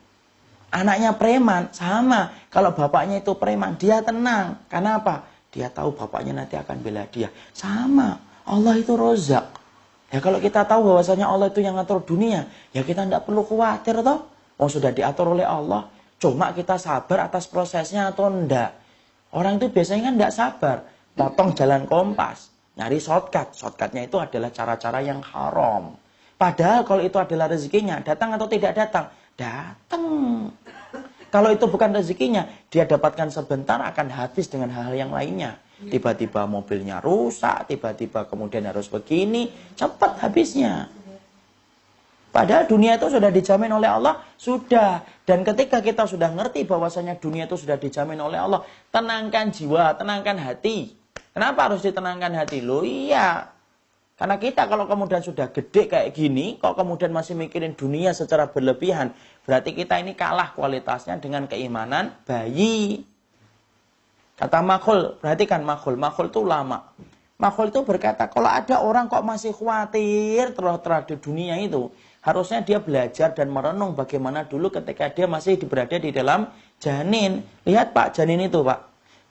C: Anaknya preman, sama. Kalau bapaknya itu preman, dia tenang. Karena apa? Dia tahu bapaknya nanti akan bela dia. Sama. Allah itu Rozak. Ya kalau kita tahu bahwasanya Allah itu yang ngatur dunia, ya kita tidak perlu khawatir toh. Oh sudah diatur oleh Allah. Cuma kita sabar atas prosesnya atau enggak. Orang itu biasanya kan tidak sabar. Potong jalan kompas. Nyari shortcut. Shortcutnya itu adalah cara-cara yang haram. Padahal kalau itu adalah rezekinya, datang atau tidak datang? Datang. Kalau itu bukan rezekinya, dia dapatkan sebentar akan habis dengan hal-hal yang lainnya. Tiba-tiba mobilnya rusak, tiba-tiba kemudian harus begini, cepat habisnya. Padahal dunia itu sudah dijamin oleh Allah, sudah. Dan ketika kita sudah ngerti bahwasanya dunia itu sudah dijamin oleh Allah, tenangkan jiwa, tenangkan hati. Kenapa harus ditenangkan hati? Loh iya. Karena kita kalau kemudian sudah gede kayak gini, kok kemudian masih mikirin dunia secara berlebihan, berarti kita ini kalah kualitasnya dengan keimanan bayi. Kata Makhul, perhatikan Makhul itu ulama. Makhul itu berkata, kalau ada orang kok masih khawatir terhadap dunia itu, harusnya dia belajar dan merenung bagaimana dulu ketika dia masih berada di dalam janin. Lihat Pak, janin itu Pak.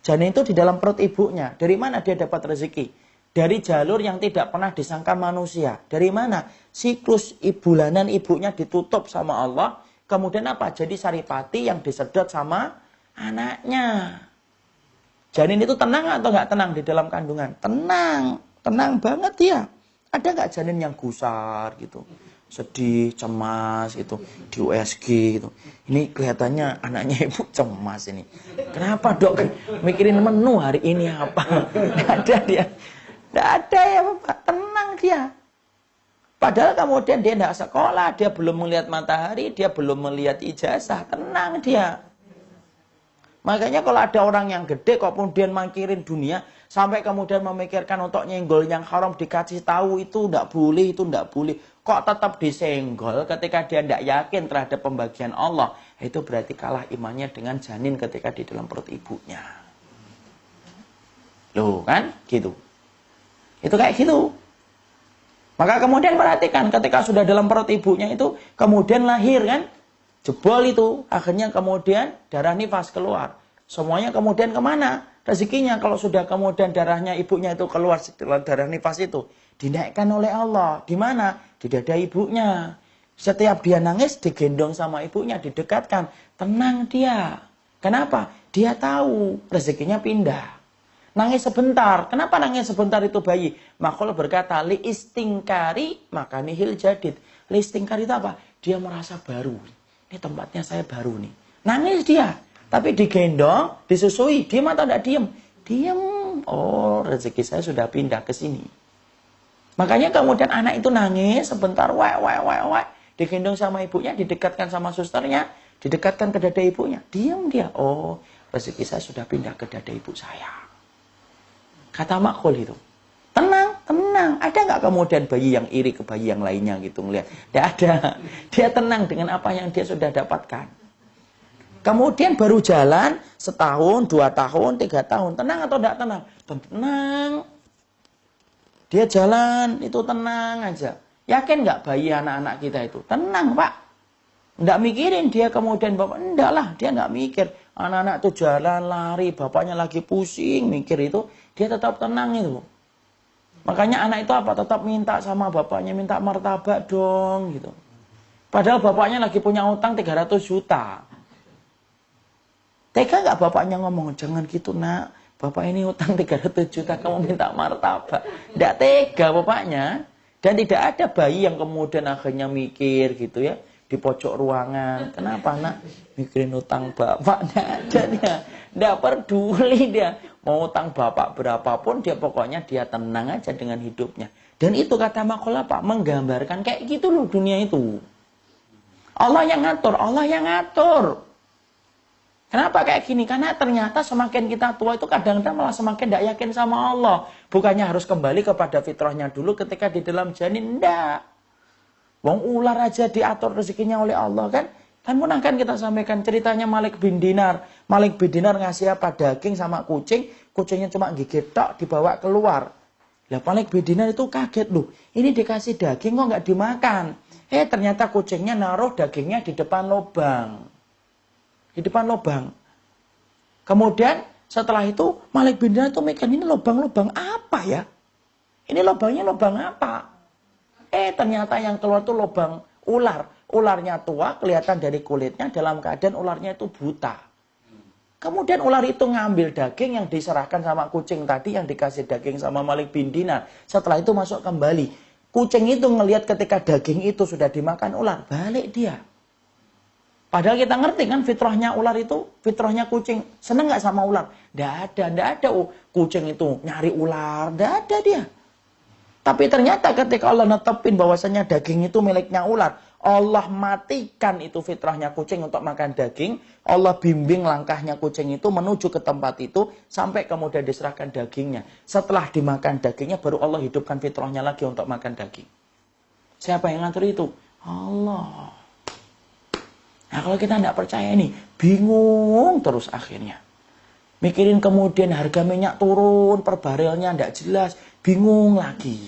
C: Janin itu di dalam perut ibunya. Dari mana dia dapat rezeki? Dari jalur yang tidak pernah disangka manusia. Dari mana? Siklus bulanan ibunya ditutup sama Allah. Kemudian apa? Jadi saripati yang disedot sama anaknya. Janin itu tenang atau nggak tenang di dalam kandungan? Tenang. Tenang banget dia. Ada nggak janin yang gusar gitu? Sedih, cemas gitu. Di USG gitu. Ini kelihatannya anaknya ibu cemas ini. Kenapa dok? Mikirin menu hari ini apa? Nggak ada dia. Tidak ada ya Bapak, tenang dia. Padahal kemudian dia tidak sekolah, dia belum melihat matahari, dia belum melihat ijazah, tenang dia. Makanya kalau ada orang yang gede kok kemudian mangkirin dunia, sampai kemudian memikirkan untuk nyenggol yang haram, dikasih tahu itu tidak boleh, itu tidak boleh. Kok tetap disenggol ketika dia tidak yakin terhadap pembagian Allah. Itu berarti kalah imannya dengan janin ketika di dalam perut ibunya. Loh kan? Gitu. Itu kayak gitu. Maka kemudian perhatikan ketika sudah dalam perut ibunya itu kemudian lahir kan. Jebol itu. Akhirnya kemudian darah nifas keluar. Semuanya kemudian kemana? Rezekinya kalau sudah kemudian darahnya ibunya itu keluar setelah darah nifas itu. Dinaikkan oleh Allah. Di mana? Di dada ibunya. Setiap dia nangis digendong sama ibunya. Didekatkan. Tenang dia. Kenapa? Dia tahu rezekinya pindah. Nangis sebentar. Kenapa nangis sebentar itu bayi? Makhluk berkata, li istingkari maka nihil jadid. Li istingkari itu apa? Dia merasa baru. Ini tempatnya saya baru nih. Nangis dia. Tapi digendong, disusui. Diam atau tidak diam? Diam. Oh, rezeki saya sudah pindah ke sini. Makanya kemudian anak itu nangis sebentar. Digendong sama ibunya, didekatkan sama susternya. Didekatkan ke dada ibunya. Diam dia. Oh, rezeki saya sudah pindah ke dada ibu saya. Kata makhluk itu. Tenang, tenang. Ada nggak kemudian bayi yang iri ke bayi yang lainnya gitu ngelihat? Tidak ada. Dia tenang dengan apa yang dia sudah dapatkan. Kemudian baru jalan setahun, 2 tahun, 3 tahun. Tenang atau tidak tenang? Tenang. Dia jalan itu tenang aja. Yakin nggak bayi anak-anak kita itu? Tenang Pak. Nggak mikirin dia kemudian bapak. Enggak lah, dia nggak mikir. Anak-anak tuh jalan, lari, bapaknya lagi pusing, mikir itu. Dia tetap tenang itu. Makanya anak itu apa? Tetap minta sama bapaknya, minta martabak dong gitu. Padahal bapaknya lagi punya utang 300 juta. Tega nggak bapaknya ngomong, jangan gitu nak. Bapak ini utang 300 juta, kamu minta martabak. Nggak tega bapaknya. Dan tidak ada bayi yang kemudian akhirnya mikir gitu ya. Di pojok ruangan. Kenapa nak? Mikirin utang bapak. Nggak ada dia. Nggak peduli dia. Mau utang bapak berapapun, dia pokoknya dia tenang aja dengan hidupnya. Dan itu kata makhluk apa? Menggambarkan kayak gitu loh dunia itu. Allah yang ngatur. Allah yang ngatur. Kenapa kayak gini? Karena ternyata semakin kita tua itu kadang-kadang malah semakin tidak yakin sama Allah. Bukannya harus kembali kepada fitrahnya dulu ketika di dalam janin. Enggak. Wong ular aja diatur rezekinya oleh Allah kan. Kan pernah kan kita sampaikan ceritanya Malik bin Dinar. Malik bin Dinar ngasih apa? Daging sama kucing. Kucingnya cuma gigit tok, dibawa keluar. Lah Malik bin Dinar itu kaget loh. Ini dikasih daging kok nggak dimakan. Ternyata kucingnya naruh dagingnya di depan lubang. Di depan lubang. Kemudian setelah itu Malik bin Dinar itu mikir, ini lubang-lubang apa ya? Ini lubangnya lubang apa? Ternyata yang keluar itu lubang ular. Ularnya tua, kelihatan dari kulitnya, dalam keadaan ularnya itu buta. Kemudian ular itu ngambil daging yang diserahkan sama kucing tadi, yang dikasih daging sama Malik bin Dinar. Setelah itu masuk kembali. Kucing itu ngelihat ketika daging itu sudah dimakan ular, balik dia. Padahal kita ngerti kan fitrahnya ular itu, fitrahnya kucing. Seneng nggak sama ular? Nggak ada. Kucing itu nyari ular, nggak ada dia. Tapi ternyata ketika Allah netepin bahwasanya daging itu miliknya ular, Allah matikan itu fitrahnya kucing untuk makan daging. Allah bimbing langkahnya kucing itu menuju ke tempat itu sampai kemudian diserahkan dagingnya. Setelah dimakan dagingnya baru Allah hidupkan fitrahnya lagi untuk makan daging. Siapa yang ngatur itu? Allah. Nah kalau kita tidak percaya ini, bingung terus akhirnya. Mikirin kemudian harga minyak turun, per barelnya tidak jelas, bingung lagi.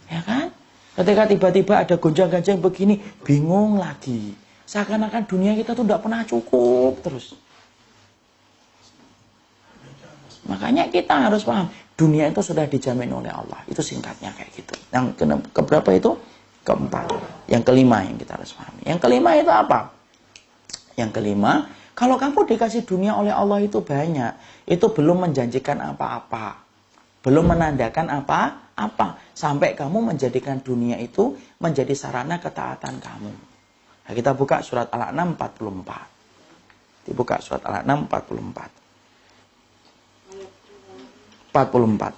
C: Ya kan? Ketika tiba-tiba ada gonjang-ganjing begini, bingung lagi. Seakan-akan dunia kita tuh tidak pernah cukup terus. Makanya kita harus paham, dunia itu sudah dijamin oleh Allah. Itu singkatnya kayak gitu. Yang keberapa itu? Keempat. Yang kelima yang kita harus pahami. Yang kelima itu apa? Yang kelima, kalau kamu dikasih dunia oleh Allah itu banyak, itu belum menjanjikan apa-apa. Belum menandakan apa-apa. Sampai kamu menjadikan dunia itu menjadi sarana ketaatan kamu. Nah, kita buka surat Al-An'am 44. Dibuka surat Al-An'am 44. 44.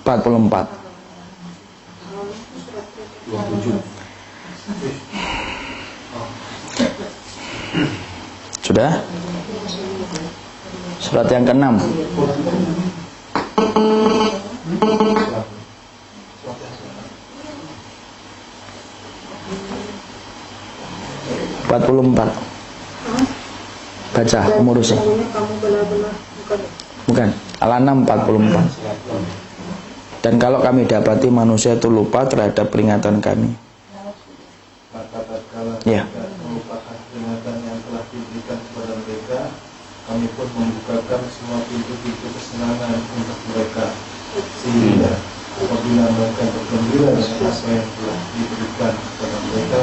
C: 44.
B: 27.
C: Sudah? Surat yang ke-6. Baca, umurusnya.
D: Kamu benar-benar
C: Bukan, Al-An'am 44. Dan kalau kami dapati manusia itu lupa terhadap peringatan kami.
E: Maka tatkala
C: Ya.
E: mereka melupakan peringatan yang telah diberikan kepada mereka, kami pun membukakan semua pintu-pintu kesenangan untuk mereka, sehingga apabila mereka bergembira dengan apa yang telah diberikan kepada mereka,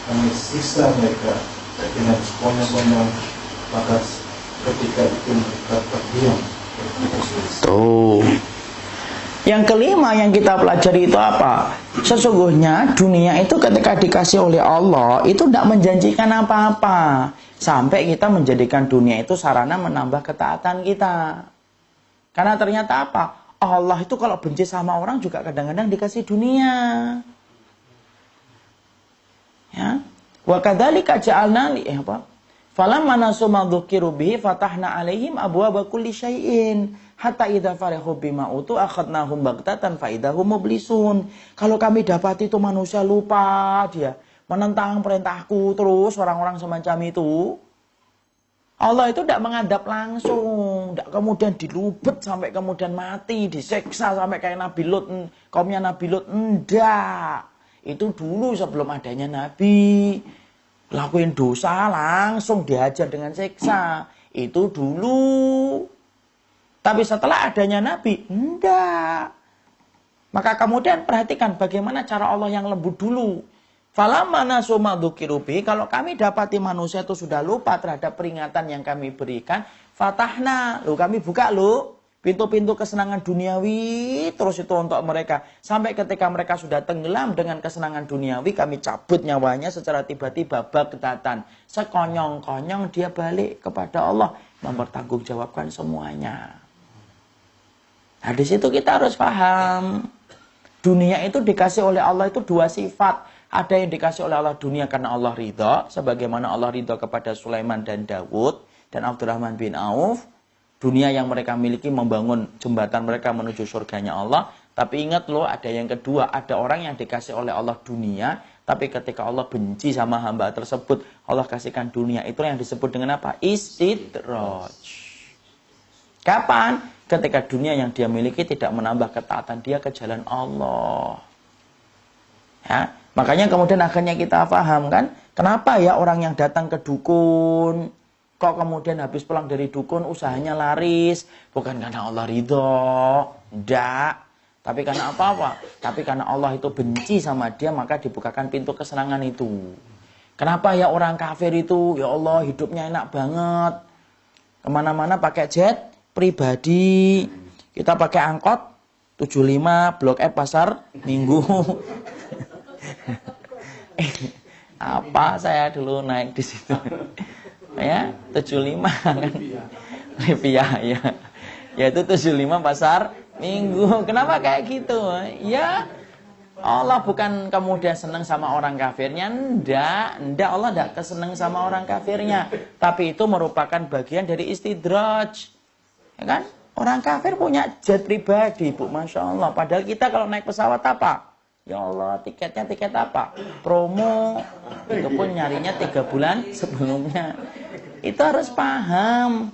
E: kami siksa mereka dengan sekonyong-konyong, maka ketika itu mereka terdiam.
C: Tuh. Yang kelima yang kita pelajari itu apa? Sesungguhnya dunia itu ketika dikasih oleh Allah itu tidak menjanjikan apa-apa. Sampai kita menjadikan dunia itu sarana menambah ketaatan kita. Karena ternyata apa? Allah itu kalau benci sama orang juga kadang-kadang dikasih dunia. Ya. Wa kadzalika ja'alna apa? Falamma nasu ma dzukiru bihi fatahna 'alaihim abwaaba kulli syai'in hatta idza farihu bima utu akhadnahum baghtatan fa idahum mublisun. Kalau kami dapat itu manusia lupa dia menentang perintahku terus orang-orang semacam itu, Allah itu tidak mengadab langsung, tidak kemudian dilubet sampai kemudian mati, diseksa sampai kayak Nabi Lut, kaumnya Nabi Lut, enggak. Itu dulu sebelum adanya Nabi. Lakuin dosa langsung dihajar dengan siksa. Itu dulu. Tapi setelah adanya Nabi, enggak. Maka kemudian perhatikan bagaimana cara Allah yang lembut dulu. Falamma nasu ma dzukiru bihi, kalau kami dapati manusia itu sudah lupa terhadap peringatan yang kami berikan, fatahna, kami buka pintu-pintu kesenangan duniawi terus itu untuk mereka. Sampai ketika mereka sudah tenggelam dengan kesenangan duniawi, kami cabut nyawanya secara tiba-tiba baghtatan. Sekonyong-konyong dia balik kepada Allah, mempertanggungjawabkan semuanya. Nah, di situ kita harus paham. Dunia itu dikasih oleh Allah itu dua sifat. Ada yang dikasih oleh Allah dunia karena Allah ridha, sebagaimana Allah ridha kepada Sulaiman dan Daud dan Abdurrahman bin Auf. Dunia yang mereka miliki membangun jembatan mereka menuju surganya Allah. Tapi ingat loh, ada yang kedua. Ada orang yang dikasih oleh Allah dunia, tapi ketika Allah benci sama hamba tersebut, Allah kasihkan dunia. Itu yang disebut dengan apa? Istidraj. Kapan? Ketika dunia yang dia miliki tidak menambah ketaatan dia ke jalan Allah. Ya, makanya kemudian akhirnya kita paham kan, kenapa ya orang yang datang ke dukun, kok kemudian habis pulang dari dukun usahanya laris? Bukan karena Allah ridho, enggak. Tapi karena apa-apa? Tapi karena Allah itu benci sama dia, maka dibukakan pintu kesenangan itu. Kenapa ya orang kafir itu, ya Allah hidupnya enak banget. Kemana-mana pakai jet pribadi. Kita pakai angkot 75, Blok F Pasar Minggu. Apa saya dulu naik di situ. Ya, 75 kan. Rupiah ya. Yaitu 75 Pasar Minggu. Kenapa kayak gitu? Ya, Allah bukan kemudian senang sama orang kafirnya. Enggak, Allah enggak kesenang sama orang kafirnya. Tapi itu merupakan bagian dari istidraj. Ya kan? Orang kafir punya jet pribadi, Bu, Masya Allah. Padahal kita kalau naik pesawat apa? Ya Allah, tiketnya tiket apa? Promo. Itu pun nyarinya 3 bulan sebelumnya. Itu harus paham.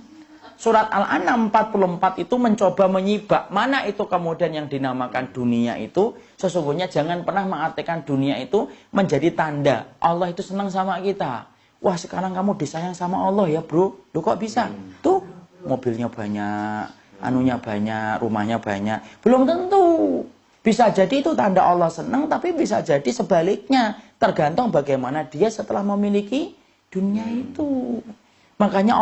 C: Surat Al-An'am 44 itu mencoba menyibak mana itu kemudian yang dinamakan dunia itu. Sesungguhnya jangan pernah mengartikan dunia itu menjadi tanda Allah itu senang sama kita. Wah, sekarang kamu disayang sama Allah ya, bro. Loh, kok bisa? Tuh, mobilnya banyak, anunya banyak, rumahnya banyak. Belum tentu. Bisa jadi itu tanda Allah senang, tapi bisa jadi sebaliknya. Tergantung bagaimana dia setelah memiliki dunia itu. Makanya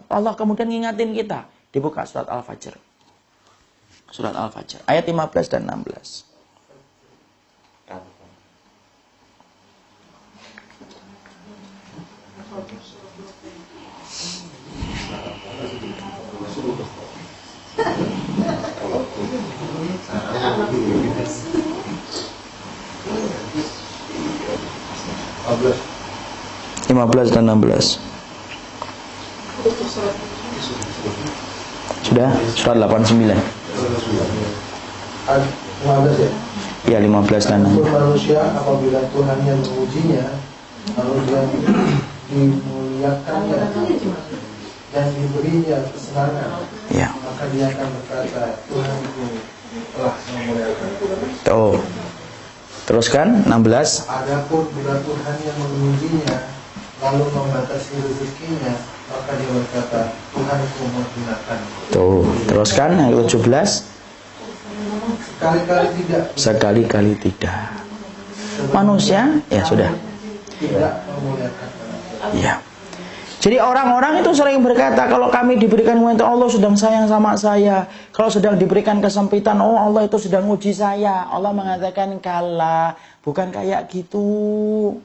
C: Allah kemudian ngingatin kita. Dibuka surat Al-Fajr. Surat Al-Fajr. Ayat 15 dan 16. 15 dan 16. Sudah? Surat 89.
E: 15 ya?
C: Ya, 15 dan 16.
E: Manusia apabila Tuhan yang mengujinya, lalu dia dimuliakannya dan diberinya kesenangan,
C: Ya.
E: maka dia akan berkata, Tuhanku telah memuliakan.
C: Tuh. Teruskan 16.
E: Adapun bila Tuhan yang mengujinya, lalu membatasi rezekinya, maka dia berkata, Tuhanku menghinakanku.
C: Tuh. Teruskan yang 17.
E: Sekali-kali tidak.
C: Sekali-kali tidak. Manusia, ya sudah.
E: Tidak memuliakan manusia.
C: Ya. Jadi orang-orang itu sering berkata, kalau kami diberikan kemuliaan Allah sedang sayang sama saya. Kalau sedang diberikan kesempitan, oh Allah itu sedang uji saya. Allah mengatakan kala, bukan kayak gitu.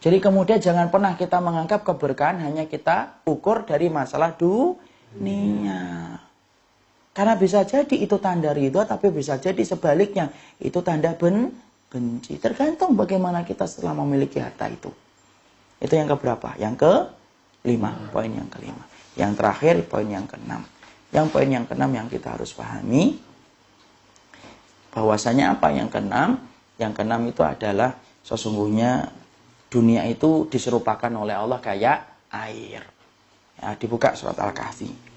C: Jadi kemudian jangan pernah kita menganggap keberkahan hanya kita ukur dari masalah dunia. Karena bisa jadi itu tanda ridho, tapi bisa jadi sebaliknya. Itu tanda benci. Tergantung bagaimana kita setelah memiliki harta itu. Itu yang keberapa? Yang ke-5. Poin yang ke-5. Yang terakhir, poin yang ke-6. Yang poin yang ke-6 yang kita harus pahami. Bahwasanya apa yang ke-6? Yang ke-6 itu adalah sesungguhnya dunia itu diserupakan oleh Allah kayak air. Ya, dibuka surat Al-Kahfi.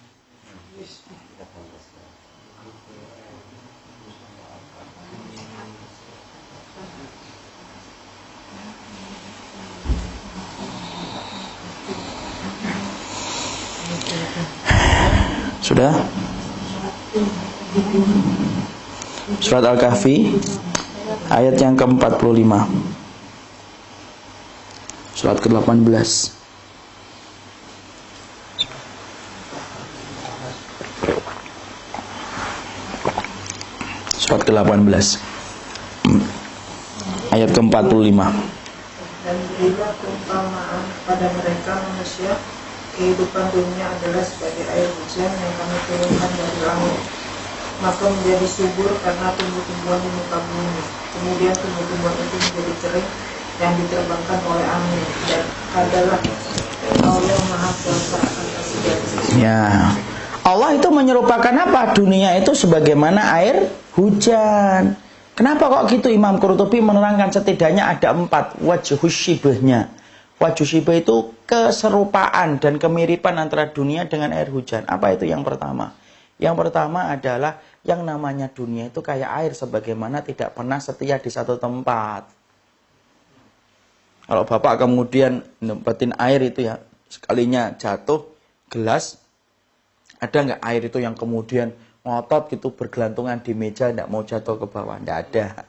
C: Sudah? Surat Al-Kahfi ayat yang ke-45. Surat ke-18. Surat ke-18. Ayat ke-45.
D: Dan berilah perumpamaan pada mereka manusia, kehidupan dunia adalah sebagai air hujan yang kami turunkan dari langit, maka menjadi subur karena tumbuh-tumbuhan di muka bumi. Kemudian tumbuh-tumbuhan itu menjadi kering yang diterbangkan oleh angin. Dan adalah Allah Maha Kuasa atas segala sesuatu.
C: Ya. Allah itu menyerupakan apa? Dunia itu sebagaimana air hujan. Kenapa kok gitu? Imam Qurtubi menerangkan setidaknya ada 4 wajhus syibahnya. Wajhus syibah itu keserupaan dan kemiripan antara dunia dengan air hujan. Apa itu yang pertama? Yang pertama adalah yang namanya dunia itu kayak air sebagaimana tidak pernah setia di satu tempat. Kalau Bapak kemudian nempetin air itu ya, sekalinya jatuh gelas, ada nggak air itu yang kemudian ngotot gitu bergelantungan di meja, nggak mau jatuh ke bawah? Nggak ada.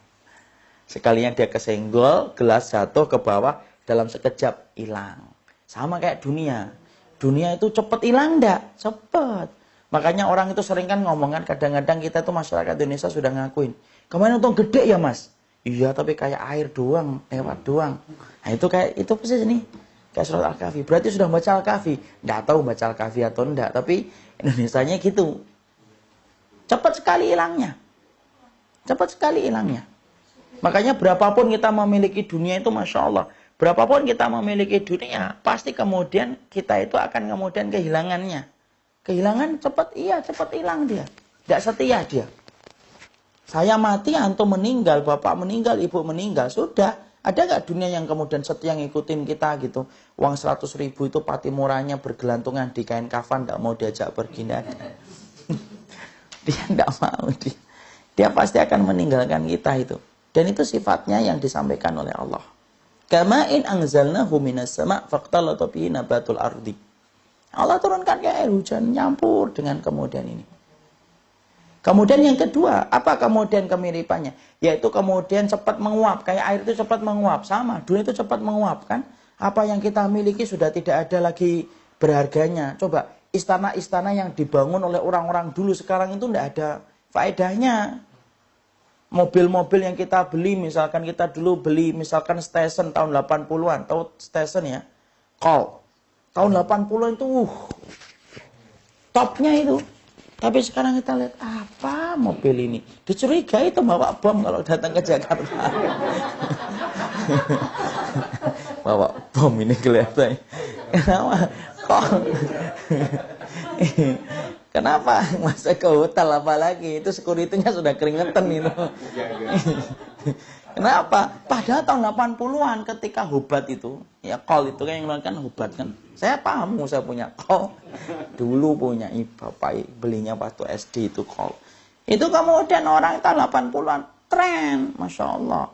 C: Sekalinya dia kesenggol, gelas jatuh ke bawah, dalam sekejap hilang. Sama kayak dunia. Dunia itu cepet hilang nggak? Cepet. Makanya orang itu sering kan ngomong kan, kadang-kadang kita tuh masyarakat Indonesia sudah ngakuin, kemarin untung gede ya mas? Iya, tapi kayak air doang, lewat doang. Nah itu kayak, itu persis nih. Kayak surat Al-Kahfi. Berarti sudah baca Al-Kahfi. Nggak tahu baca Al-Kahfi atau enggak, tapi Indonesianya gitu. Cepat sekali hilangnya. Cepat sekali hilangnya. Makanya berapapun kita memiliki dunia itu Masya Allah. Berapapun kita memiliki dunia, pasti kemudian kita itu akan kemudian kehilangannya. Kehilangan cepat, iya cepat hilang dia. Tidak setia dia. Saya mati, antum meninggal, bapak meninggal, ibu meninggal. Sudah, ada nggak dunia yang kemudian setia ngikutin kita gitu. Uang 100.000 itu pati murahnya bergelantungan di kain kafan, tidak mau diajak pergi, tidak ada. Dia tidak mau. Dia pasti akan meninggalkan kita itu. Dan itu sifatnya yang disampaikan oleh Allah. Kama'in anzalnahu minas sama' faqtalata bihi nabatul ardi. Allah turunkan kayak air hujan, nyampur dengan kemudian ini. Kemudian yang kedua, apa kemudian kemiripannya? Yaitu kemudian cepat menguap. Kayak air itu cepat menguap. Sama, dunia itu cepat menguap kan. Apa yang kita miliki sudah tidak ada lagi berharganya. Coba, istana-istana yang dibangun oleh orang-orang dulu sekarang itu tidak ada faedahnya. Mobil-mobil yang kita beli, misalkan kita dulu beli misalkan Station tahun 80-an, tahu Station ya? Call. Tahun 80 itu topnya itu. Tapi sekarang kita lihat apa mobil ini? Dicurigai itu bawa bom kalau datang ke Jakarta. bawa bom ini kelihatan. Kenapa? Kok? Kenapa masa ke hotel apalagi itu security-nya sudah keringetan itu. Kenapa? Padahal tahun 80-an ketika Hubat itu, ya Kol itu kan yang melakukan Hubat kan. Saya paham, saya punya Kol. Dulu punya bapak belinya waktu SD itu Kol. Itu kemudian orang tahun 80-an tren, Masya Allah.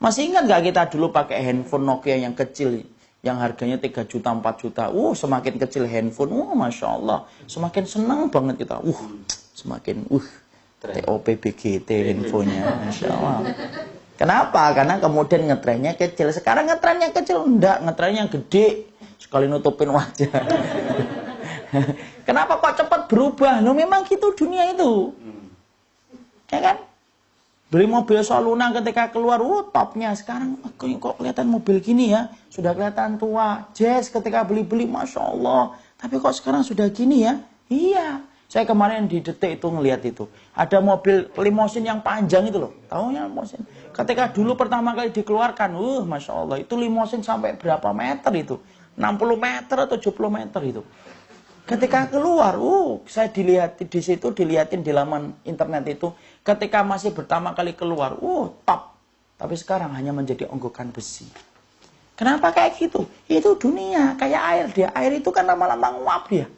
C: Masih ingat gak kita dulu pakai handphone Nokia yang kecil, yang harganya 3 juta, 4 juta. Semakin kecil handphone, Masya Allah. Semakin senang banget kita. Semakin, TOPBGT handphonenya, Masya Allah. Kenapa? Karena kemudian ngetrennya kecil. Sekarang ngetrennya kecil, enggak. Ngetrennya gede. Sekali nutupin wajah. Kenapa kok cepat berubah? Memang gitu dunia itu. Ya kan? Beli mobil Soluna ketika keluar, topnya. Sekarang kok kelihatan mobil gini ya, sudah kelihatan tua. Jazz ketika beli-beli, Masya Allah. Tapi kok sekarang sudah gini ya? Iya. Saya kemarin di Detik itu ngelihat itu. Ada mobil limosin yang panjang itu loh. Tahu ya limosin? Ketika dulu pertama kali dikeluarkan, Masya Allah. Itu limosin sampai berapa meter itu? 60 meter atau 70 meter itu. Ketika keluar, saya dilihat di situ, dilihatin di laman internet itu. Ketika masih pertama kali keluar, top. Tapi sekarang hanya menjadi onggokan besi. Kenapa kayak gitu? Itu dunia, kayak air dia. Air itu kan lama-lama nguap dia.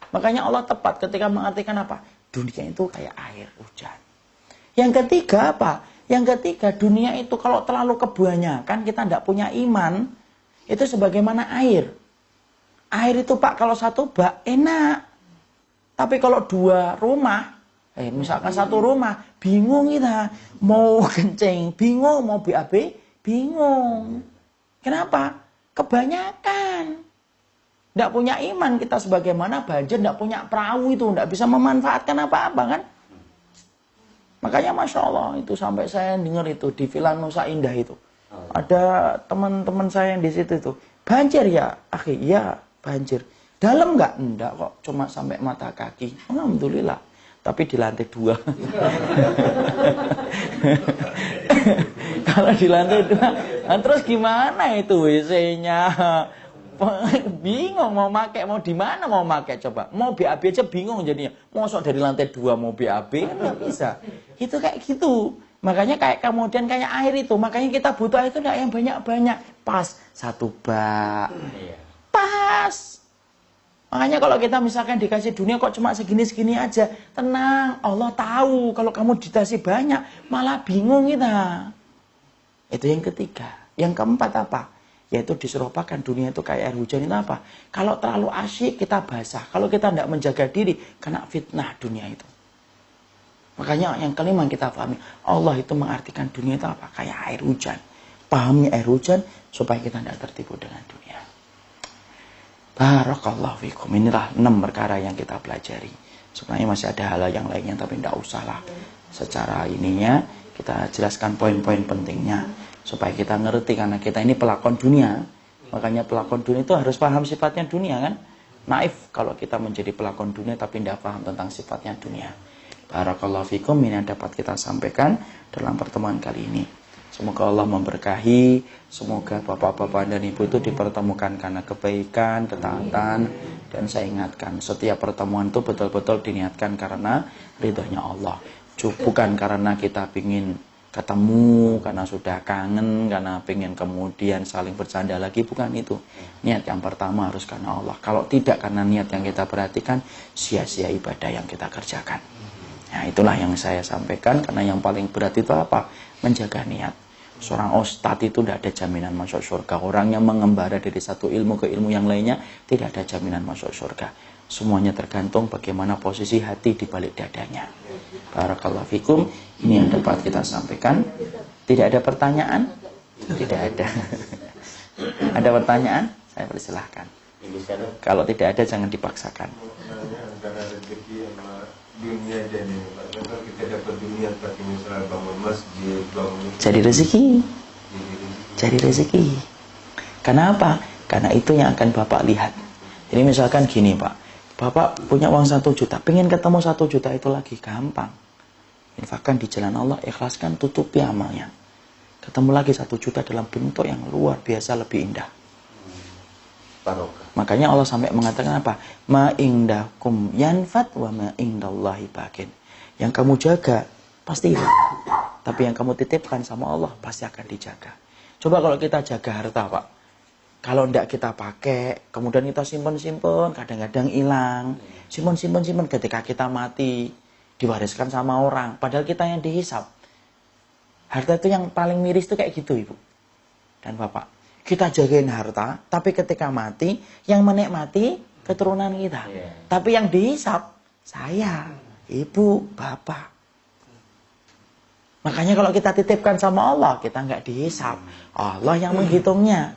C: Makanya Allah tepat ketika mengartikan apa? Dunia itu kayak air hujan. Yang ketiga apa? Yang ketiga, dunia itu kalau terlalu kebanyakan, kita tidak punya iman, itu sebagaimana air. Air itu Pak, kalau satu bak enak. Tapi kalau 2 rumah, misalkan 1 rumah, bingung kita. Mau kencing, bingung. Mau BAB, bingung. Kenapa? Kebanyakan. Tidak punya iman kita sebagaimana banjir, tidak punya perahu itu. Tidak bisa memanfaatkan apa-apa kan? Makanya Masya Allah, itu sampai saya dengar itu di Villa Nusa Indah itu. Ada teman-teman saya yang di situ itu. Banjir ya, akhi, ya banjir. Dalam nggak? Enggak kok, cuma sampai mata kaki. Alhamdulillah. Tapi di lantai 2. Kalau di lantai 2, terus gimana itu WC-nya? Bingung mau pakai, mau di mana mau pakai coba. Mau BAB aja bingung jadinya. Mosok dari lantai 2 mau BAB kan nggak bisa. Itu kayak gitu. Makanya kayak kemudian kayak air itu. Makanya kita butuh air itu enggak yang banyak-banyak. Pas 1 bak. Pas. Makanya kalau kita misalkan dikasih dunia kok cuma segini-segini aja. Tenang, Allah tahu kalau kamu dikasih banyak malah bingung kita. Itu yang ketiga. Yang keempat apa? Yaitu diserupakan dunia itu kayak air hujan itu apa? Kalau terlalu asyik kita basah. Kalau kita tidak menjaga diri, kena fitnah dunia itu. Makanya yang kelima kita pahami, Allah itu mengartikan dunia itu apa? Kayak air hujan. Pahami air hujan supaya kita tidak tertipu dengan dunia. Barakallahu fikum. Inilah 6 perkara yang kita pelajari. Sebenarnya masih ada hal yang lainnya tapi tidak usah lah. Secara ininya kita jelaskan poin-poin pentingnya. Supaya kita ngerti, karena kita ini pelakon dunia. Makanya pelakon dunia itu harus paham sifatnya dunia kan. Naif kalau kita menjadi pelakon dunia tapi tidak paham tentang sifatnya dunia. Barakallahu fikum, ini yang dapat kita sampaikan dalam pertemuan kali ini. Semoga Allah memberkahi. Semoga bapak-bapak dan ibu itu dipertemukan karena kebaikan, ketaatan. Dan saya ingatkan, setiap pertemuan itu betul-betul diniatkan karena ridhonya Allah. Bukan karena kita ingin ketemu, karena sudah kangen, karena pengen kemudian saling bercanda lagi, bukan itu. Niat yang pertama harus karena Allah. Kalau tidak karena niat yang kita perhatikan, sia-sia ibadah yang kita kerjakan. Nah, itulah yang saya sampaikan, karena yang paling berat itu apa? Menjaga niat. Seorang ustadz itu tidak ada jaminan masuk surga. Orang yang mengembara dari satu ilmu ke ilmu yang lainnya, tidak ada jaminan masuk surga. Semuanya tergantung bagaimana posisi hati di balik dadanya. Barakallahu fikum. Ini yang dapat kita sampaikan. Tidak ada pertanyaan? Tidak ada. Ada pertanyaan? Saya persilahkan. Kalau tidak ada jangan dipaksakan.
E: Antara rezeki sama dunia jadi Pak, kita dapat dunia tapi misalnya bangun masjid, bangun
C: Jadi rezeki. Jadi rezeki. Kenapa? Karena itu yang akan Bapak lihat. Jadi misalkan gini Pak, Bapak punya uang 1 juta, pengen ketemu 1 juta itu lagi gampang. Infakkan di jalan Allah, ikhlaskan, tutupi amalnya. ketemu lagi 1 juta dalam bentuk yang luar biasa lebih indah.
B: Barokah.
C: Makanya Allah sampai mengatakan apa? Ma indakum yanfat wa ma indallahi bakin. Yang kamu jaga pasti hilang. Tapi yang kamu titipkan sama Allah pasti akan dijaga. Coba kalau kita jaga harta, Pak. Kalau tidak kita pakai, kemudian kita simpen-simpen, kadang-kadang hilang. Simpen-simpen, ketika kita mati, diwariskan sama orang. Padahal kita yang dihisap. Harta itu yang paling miris itu kayak gitu, Ibu dan Bapak. Kita jagain harta, tapi ketika mati, yang menikmati keturunan kita. Tapi yang dihisap, saya, Ibu, Bapak. Makanya kalau kita titipkan sama Allah, kita nggak dihisap. Allah yang menghitungnya.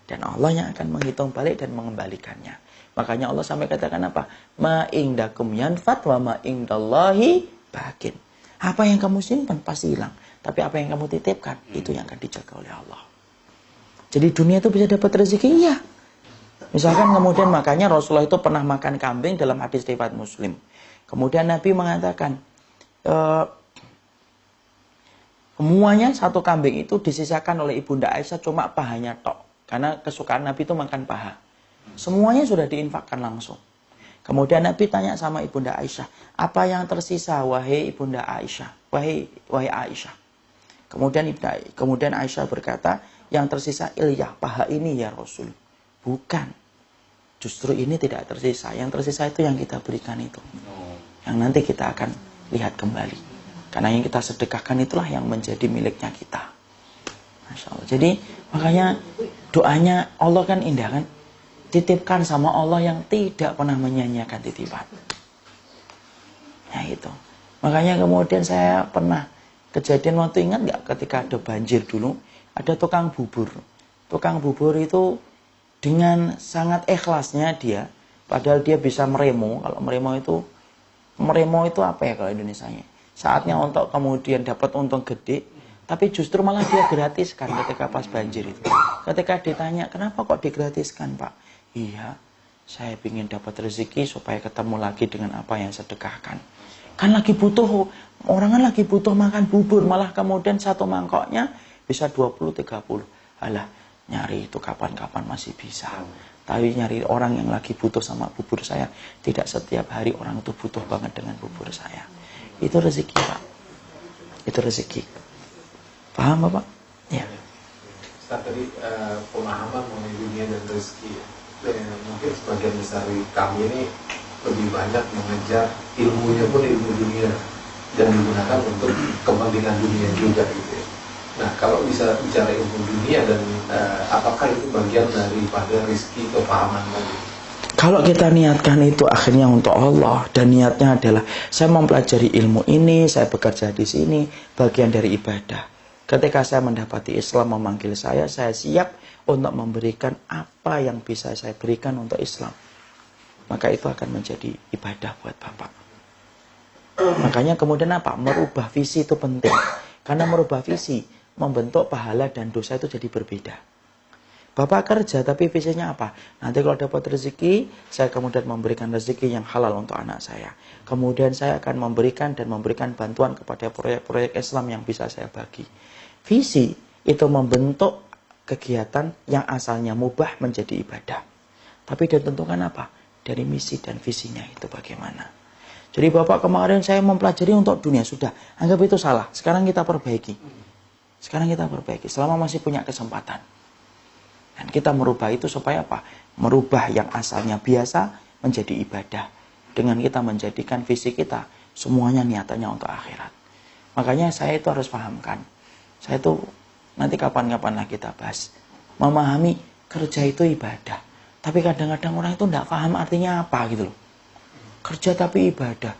C: Dan Allah yang akan menghitung balik dan mengembalikannya. Makanya Allah sampai katakan apa? Ma indakum yanfat wa ma indallahi bakin. Apa yang kamu simpan pasti hilang. Tapi apa yang kamu titipkan, itu yang akan dijaga oleh Allah. Jadi dunia itu bisa dapat rezeki, iya. Misalkan kemudian makanya Rasulullah itu pernah makan kambing dalam hadis riwayat Muslim. Kemudian Nabi mengatakan, semuanya 1 kambing itu disisakan oleh Ibunda Aisyah cuma pahanya tok. Karena kesukaan Nabi itu makan paha. Semuanya sudah diinfakkan langsung. Kemudian Nabi tanya sama Ibunda Aisyah, apa yang tersisa wahai Ibunda Aisyah? Wahai Aisyah. Kemudian Aisyah berkata, yang tersisa ilyah, paha ini ya Rasul. Bukan. Justru ini tidak tersisa. Yang tersisa itu yang kita berikan itu. Yang nanti kita akan lihat kembali. Karena yang kita sedekahkan itulah yang menjadi miliknya kita. Masya Allah. Jadi makanya doanya Allah kan indah kan. Titipkan sama Allah yang tidak pernah menyanyiakan titipan. Ya itu. Makanya kemudian saya pernah kejadian waktu, ingat nggak ketika ada banjir dulu, ada tukang bubur. Tukang bubur itu dengan sangat ikhlasnya dia, padahal dia bisa meremo. Kalau meremo itu apa ya kalau Indonesianya? Saatnya untuk kemudian dapat untung gede, tapi justru malah dia gratiskan ketika pas banjir itu. Ketika ditanya, kenapa kok digratiskan, Pak? Iya, saya ingin dapat rezeki supaya ketemu lagi dengan apa yang sedekahkan. Kan lagi butuh, orang kan lagi butuh makan bubur, malah kemudian 1 mangkoknya bisa 20-30. Alah, nyari itu kapan-kapan masih bisa. Tapi nyari orang yang lagi butuh sama bubur saya, tidak setiap hari orang itu butuh banget dengan bubur saya. Itu rezeki, Pak. Itu rezeki. Paham, Bapak? Ya.
E: Ustaz, tadi pemahaman mengenai dunia dan rezeki. Mungkin sebagian besar kami ini lebih banyak mengejar ilmunya pun ilmu dunia dan digunakan untuk kepentingan dunia juga gitu ya. Nah, kalau bisa bicara ilmu dunia dan apakah itu bagian daripada rezeki kepahaman tadi?
C: Kalau kita niatkan itu akhirnya untuk Allah dan niatnya adalah saya mempelajari ilmu ini, saya bekerja di sini, bagian dari ibadah. Ketika saya mendapati Islam memanggil saya siap untuk memberikan apa yang bisa saya berikan untuk Islam. Maka itu akan menjadi ibadah buat Bapak. Makanya kemudian apa? Merubah visi itu penting. Karena merubah visi membentuk pahala dan dosa itu jadi berbeda. Bapak kerja tapi visinya apa? Nanti kalau dapat rezeki, saya kemudian memberikan rezeki yang halal untuk anak saya. Kemudian saya akan memberikan bantuan kepada proyek-proyek Islam yang bisa saya bagi. Visi itu membentuk kegiatan yang asalnya mubah menjadi ibadah. Tapi ditentukan apa? Dari misi dan visinya itu bagaimana. Jadi Bapak kemarin saya mempelajari untuk dunia, sudah. Anggap itu salah. Sekarang kita perbaiki. Selama masih punya kesempatan. Dan kita merubah itu supaya apa? Merubah yang asalnya biasa menjadi ibadah. Dengan kita menjadikan visi kita, semuanya niatannya untuk akhirat. Makanya saya itu harus pahamkan. Saya itu nanti kapan-kapan lah kita bahas. Memahami kerja itu ibadah. Tapi kadang-kadang orang itu tidak paham artinya apa gitu loh. Kerja tapi ibadah.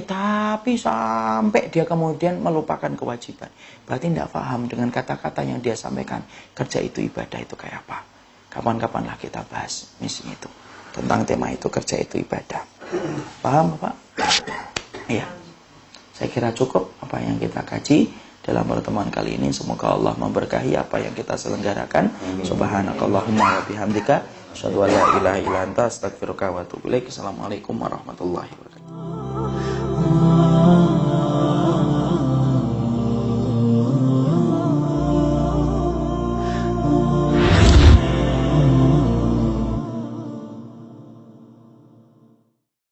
C: Tapi sampai dia kemudian melupakan kewajiban. Berarti tidak paham dengan kata-kata yang dia sampaikan. Kerja itu ibadah itu kayak apa. Kapan-kapan lah kita bahas misi itu. Tentang tema itu, kerja itu ibadah. Paham Bapak? Iya. Saya kira cukup apa yang kita kaji dalam pertemuan kali ini. Semoga Allah memberkahi apa yang kita selenggarakan. Subhanakallahumma wa bihamdika asyhadu an la ilaha illa anta astaghfiruka wa atubu ilaik. Assalamualaikum warahmatullahi wabarakatuh.